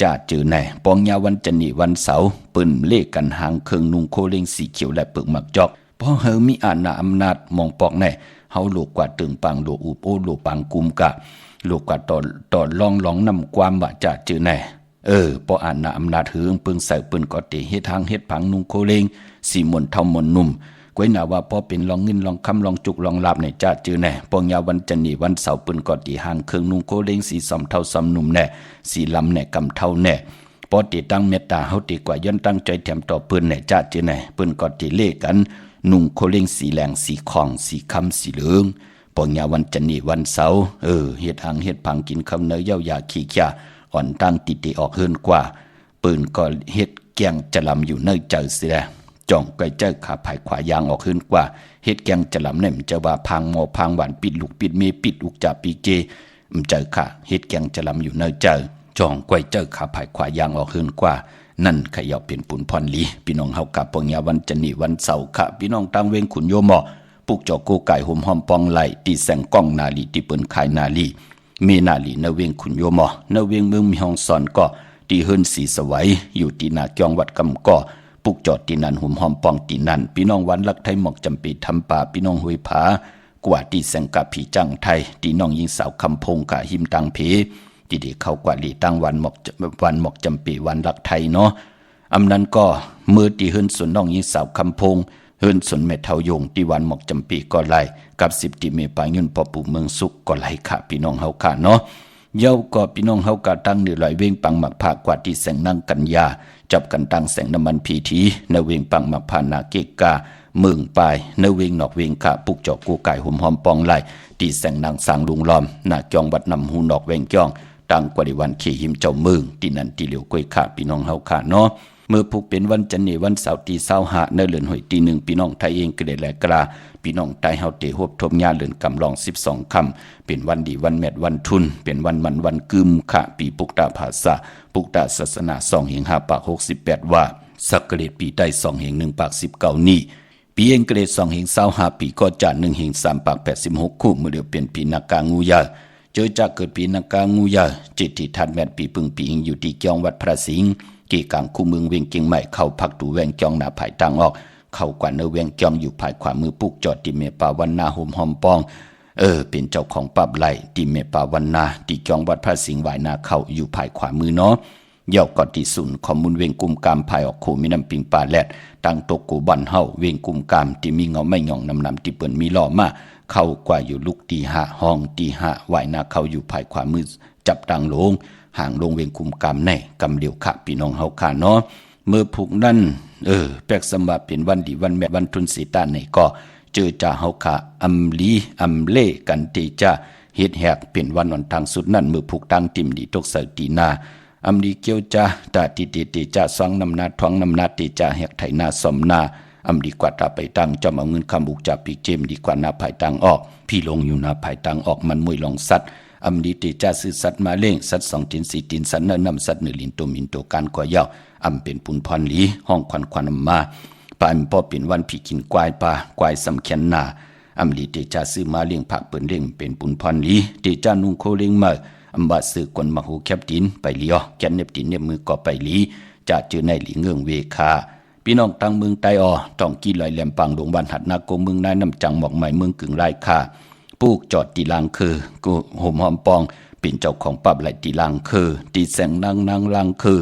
จ่าจือแน่ปองยาวันจันนี่วันเสาร์ปืนเลขกันหางเครื่องนุ่งโคเล็งสีเขียวและปึกหมักจอกพอเฮอมีอาณาอำนาจมองปอกแน่เฮาลูกกว่าตึงปังลูกอุบโอลูกปังกุมกะลูกกว่าต่อลองนำความว่าจ่าจือแน่ปออาณาอำนาจหืองปึงใส่ปืนก็ติเฮ็ดทางเฮ็ดผังนุ่งโคเล็งสีมนเท่ามนนุ่มก้อยหนาว่าพอเป็นลองเงินลองคำลองจุกลองลาบในจ่าจือแน่ปองยาวันจันนี่วันเสาร์ปืนก็ติหางเครื่องนุ่งโคเล็งสีสอมเท่าสอมนุ่มแน่สีลำแน่กำเท่าแน่พอติตั้งเมตตาเฮาติกว่าย้อนตั้งใจแถมต่อปืนแน่จ่าจือแน่ปืนก็ติเลขกันนุ่งโคเล็งสีแหลงสีคองสีคำสีเหลืองปองยาวันจันนี่วันเสาร์เฮ็ดหางเฮ็ดผังกินคำเนยเย้ายาขี้ข่าอ่อนตั้งติออกเฮินกว่าปืนก็เฮ็ดแกงจะลำอยู่เนยเจอสิแลจ่องไกเจอขาภายขวายางออกขึ้นกว่าเฮ็ดแกงจะลำเนี่ยมันจะว่าพังหมอพังหวานปิดลูกปิดเมปิดอุกจ่าปีเจมันเจอค่ะเฮ็ดแกงจะลำอยู่เนยเจอจ่องไกเจอขาภายขวายางออกขึ้นกว่านั่นขยาวเป็นปุ่นพรลีพี่น้องเฮากับปองยาวันจันนี่วันเสาร์ค่ะพี่น้องตั้งเวงขุนโยมอปุกจอโกไก่ห่มหอมปองไหลตีแสงกล้องนาลีตีเปิ้นขายนาลีเมนาลีนเวงขุนโยมอเนเวงเมืองมีห้องสอนก็ตีเฮินสีสวัยอยู่ตีนาจองวัดกำก่อปุกจอดตีนันหุ่มหอมปองตีนันพี่น้องวันลักไทยหมอกจำปีทำป่าพี่น้องห้วยผากว่าตีแสงกับผีจังไทยตีน้องยิงสาวคำพงกะหิมตังเพตีเด็กเข้ากว่าลีตั้งวันหมอกจำปีวันลักไทยเนาะอำนั้นก็มือตีเฮินส่วนน้องยิงสาวคำพงเฮินส่วนแม่เท่ายงตีวันหมอกจำปีก็ไล่กับ10ตีเมปายุนปอปู่เมืองสุขก็ไล่ค่ะพี่น้องเฮาค่ะเนาะเย้าก็พี่น้องเฮากะตั้งเหนือลอยเวงปังหมักผากว่าที่แสงนั่งกันยาจับกันตั้งแสงน้ำมันพีทีนเวงปังหมักผานาเกกาเมืองปลายนเวงนอกเวงค่ะปุกจอกกูไก่หุ่มหอมปองไหลตีแสงนางสางลุงล้อมหน้าจองวัดนำหูนอกเวงจ้องตั้งกว่าในวันขี่หิมเจ้าเมืองที่นั่นที่เหลียวกล้วยค่ะพี่น้องเฮาค่ะเนาะเมื่อผูกเป็นวันจันทร์วันเสาร์ตี25ในเดือนหอยตี1พี่น้องไทยเองก็ได้แลกราพี่น้องไทยเฮาเตฮบทบญาเดือนกำลอง12ค่ำเป็นวันดีวันแมดวันทุนเป็นวันมันวันกึมค่ะปีปุกตาภาษาปุกตาศาสนา2แห่ง5ปาก68ว่าสักเกรดปีใต้2แห่ง1ปาก19นี้ปีเองเกรด2แห่ง25ปีก็จะ1แห่ง3ปาก86คู่เมื่อเดียวเป็นปีนากางูยาเจอจากเกิดปีนากางูยาจิตที่ทัดแมดปีปึงปีอิงอยู่ที่เกียงวัดพระสิงห์เกี่กลางคู่เมืองเวียงเกียงใหม่เข้าพักตูแวงจองหน้าภายต่างออกเข้ากว่าเนเวียงจองอยู่ภายขวามือปุกจอดติเมปาวันนาห่มหอมปองเป็นเจ้าของปับไหลติเมปาวันนาติจองวัดพระสิงห์วายนาเข้าอยู่ภายขวามือเนาะเย่าก่อนที่ศูนย์ข้อมูลเวียงกุมกามภายออกโคมีน้ำปิงปลาแลดตั้งตกกูบันเฮาเวียงกุมกามที่มีเงาไม่หย่องนำที่เปิ้นมีล้อมาเข้ากว่าอยู่ลูกตี5ห้องตี5วายนาเข้าอยู่ภายขวามือจับตังลงห่างลงเวียงคุมกามในกำเดียวค่ะพี่น้องเฮาค่ะเนาะเมื่อผูกนั่นแปลกสมบัติเป็นวันดีวันแม่วันทุนสีตาในก็เจอจ่าเฮาค่ะอำลีอำเล่กันตีจ้าเฮ็ดแหกเป็นวันวันทางสุดนั่นเมื่อผูกตั้งติ่มดีตกเสตีนาอำลีเกี่ยวจ้าตาติติจ้าสองนำนาท้องนำนาติจ้าแหกไถนาสมนาอำดีกว่าตาไปตั้งจอมเอาเงินคำบุกจับปีเจมดีกว่านาภายตังออกพี่ลงอยู่นาภายตังออกมันมวยลองสัตอำดีติจ้าซื้อสัตว์มาเล่งสัตว์2 ตีน 4 ตีนสันเนนำสัตว์1 ลินตัวมินตัวการก่อยาวอำเป็นปุนพรหลีห้องควันมาปานพอเป็นวันผีกินกวายปลากวายสำเขียนนาอำดีติจ้าซื้อมาเลี้ยงผักเปิ้นเล่งเป็นปุนพรหลีติจ้านุ่งโคเล่งมาอำบาซื้อกวนมาหูแคบดินไปเลียวแกนเน็บดินเน็บมือก็ไปหลีจะเจอในหลีเงืองเวคาพี่น้องตั้งเมืองไตอต้องกี่ลอยแหลมปังดงบ้านหัดนาโกเมืองนายน้ำจังหมอกใหม่เมืองกึ่งไรค่าปลูกจอดตีลางคือกูห่มหอมปองเป็นเจ้าของปับไหลตีลางคือตีแสงนางลางคือ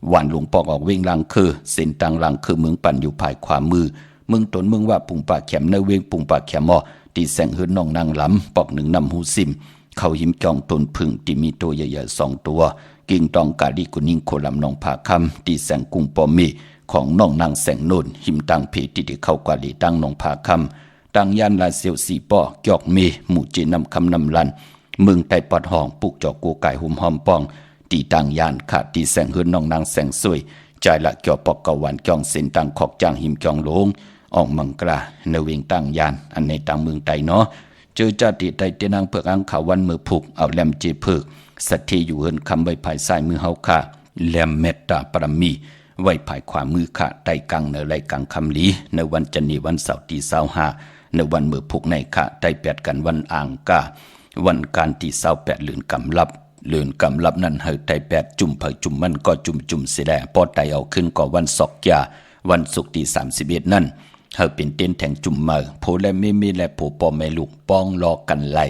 หวานหลวงปอกออกเวงลางคือเส้นตังลางคือเมืองปั่นอยู่ภายขวามือเมืองตนเมืองว่าปุงปากแขมในเวงปุงปากแขมอตีแสงเฮือนน้องนางหลำปอก1นำหูซิมเข้าหิมจองตนพึ่งที่มีตัวใหญ่ๆ2ตัวกิ่งตองกาลีกุนิ่งโคลำนองผาคำตีแสงกุ้งปอมีของน้องนางแสงโนนหิมตังเพติที่เข้ากว่าลีตั้งน้องผาคำตังยานลาเซียวสีป้อยอกเมหมู่จีนำคำนำลันเมืองไตปอดห้องปุกจอกกูไก่หุ่มหอมปองตีตังยานขาดตีแสงเฮือนน้องนางแสงสวยใจละเกี่ยวปอกกะวันจองเส้นตังขอกจางหิมจองโลงออกมังกราเนเวงตังยานอันในตังเมืองไตเนาะเจอจาติไตเตนางเผือกอังขาวันมือผูกเอาแหลมเจเผือกสัตทีอยู่เฮือนคำใบภายซ้ายมือเฮาค่ะแหลมเมตตาปรมีไว้ภายขวามือค่ะไตกังเนไรกังคำลีในวันจันทร์วันเสาร์ที่25ในวันมือผูกในค่ะไต8กันวันอ่างกาวันการที่28เดือนกำลับ เลื่อนกำลับนั้นเฮาไต8จุ่มเผอจุ่มมันก็จุ่มเสียแดปอไตเอาขึ้นก็วันศอกยาวันศุกร์ที่31นั่นเฮาเป็นเต้นแทงจุ่มเมอโพและมีและโผปอแม่ลูกป้องรอกันไล่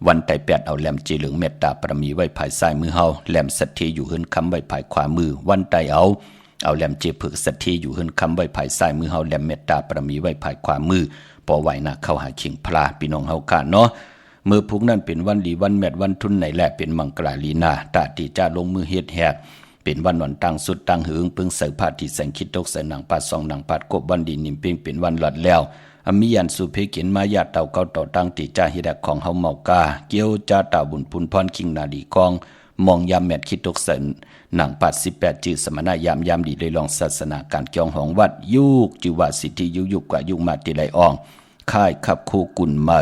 วันไต8เอาแหลมจีเหลืองเมตตาประมีไว้ภายซ้ายมือเฮาแหลมสัทธีอยู่หืนคำไว้ภายขวามือวันไตเอาแหลมเจผึกสัทธีอยู่หืนคำไว้ภายซ้ายมือเฮาแหลมเมตตาประมีไว้ภายขวามือปอไว้นะเข้าหาเขียงพลาพี่น้องเฮาค่ะเนาะมือพุกนั้นเป็นวันดีวันแมดวันทุนไหนแหละเป็นมังกราลีนาตาติจ้าลงมือเฮ็ดแหกเป็นวันหนตั้งสุดตั้งหึงปึงเสยพาที่แสงคิดตกใส่หนังปาด2หนังปาดกบวันดีนิ่มเพ่งเป็นวันหลอดแล้วอมิยันสุเพกินมายาเต่าเก่าต่อตั้งติจ้าฮิดะของเฮาเมากาเกี่ยวจ้าเต่าบุญพุนพรคิงนาดีกองมองยามแมดคิดตกใส่หนังปาด18จื่อสมณะยามดีเลยลองศาสนาการเกี่ยวของวัดยุกจิวาสิทธิยุกกว่ายุกมาติไลอองค่ายขับคู่กุลมา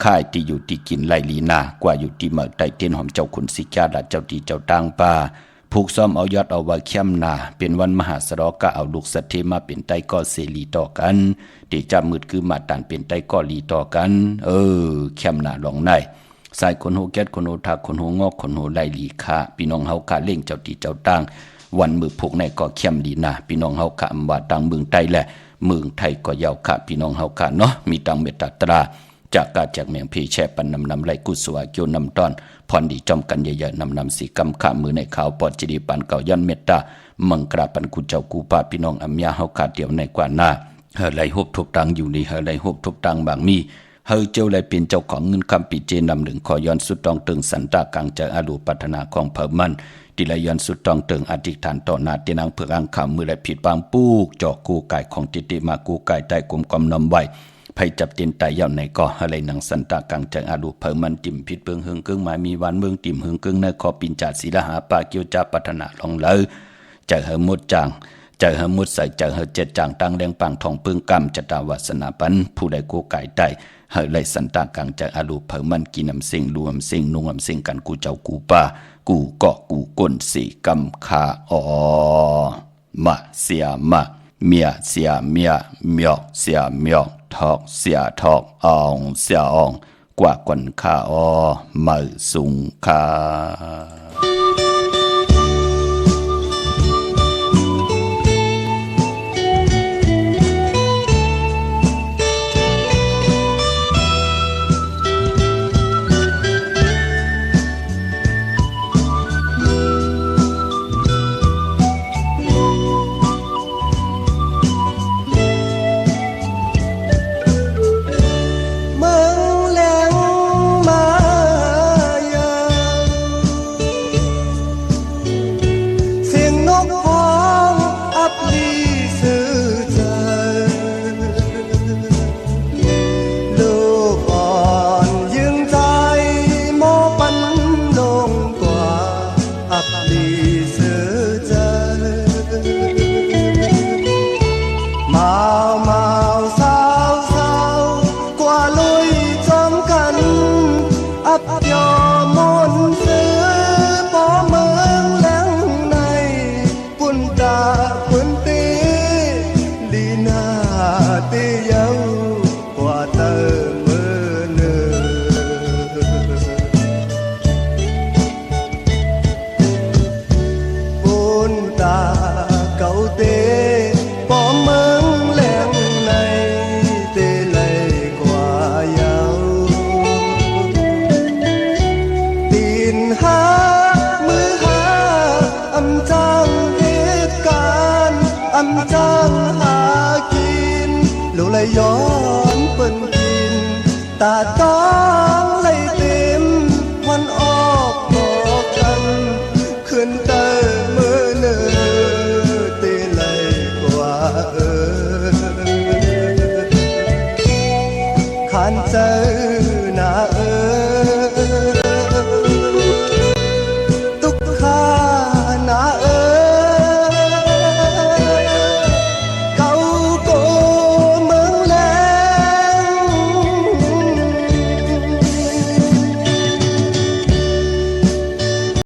ค่ายที่อยู่ที่กินไลลีนากว่าอยู่ที่เมืองใต้เตียนหอมเจ้าคุณสิกาดาเจ้าที่เจ้าต่างป่าผูกซ้อมเอายอดเอาไว้เข้มนาเป็นวันมหาสรกะเอาลูกสัตเทมาเป็นไตก็เสรีต่อกันที่จะมืดคือมาตานเป็นไตก็ลีต่อกันเข้มนาลองในสายคนโหแก๊ดคนโหทักคนโหงอกคนโหไลลีค่ะพี่น้องเฮาค่ะเล่งเจ้าที่เจ้าต่างวันมือผูกในก็เข้มลีนาพี่น้องเฮาค่ะอำว่าต่างเมืองใต้แหละเมืองไทยก็ยาวค่ะพี่น้องเฮาค่ะเนาะมีตังเมตตาจากกาจากเมียงพีแช่ปันนำไรกุศวาเกียวนำตอนพรดีจอมกันเยอะๆนำสีกำขามือในข่าวปอดจิดีปันเก่ายันเมตตามังกราปันกุเจ้ากูปาพี่น้องอัมยาเฮาขาดเดียวในกว่าหน้าเฮาไรฮบทบตังอยู่นี่เฮาไรฮบทบตังบางมีเฮาเจ้าไรเป็นเจ้าของเงินคำปีเจนำหนึ่งขอย้อนสุดตองตึงสันตากลางใจอาลูปัฒนาของเพิ่มมันดิลย้อนสุดตองตึงอธิษฐานต่อหน้าเตียงเพื่ออังคำมือไรผิดบางปูกจอกกูไก่ของติมากูไก่ใต้กลมกำนำไว้ไผจับเตียนไตย่อนในก่ออะไรหนังสันตากังจังอาลูเพิ่มมันติ่มพิษเปิงหึงกึ่งหมายมีวันเมืองติ่มหึงกึ่งในคอปินจาศีลหาปาเกียวจาปัฒนาลองเลยจะเฮมุดจางจะเฮมุดใส่จะเฮเจ็ดจางตั้งแรงปังทองปึงกำจะตาวาสนาปันผู้ใดกูไก่ไตเฮเลยสันตากังจังอาลูเพิ่มมันกินน้ำเสียงรวมเสียงนุ่งน้ำเสียงกันกูเจ้ากูป่ากูเกาะกูก้นสีกำคามาเสียมาเมียเสียเมียเมียเสียเมียทอกเสียทอกอองเสียอองกว่าคนข้ามือสูงข้า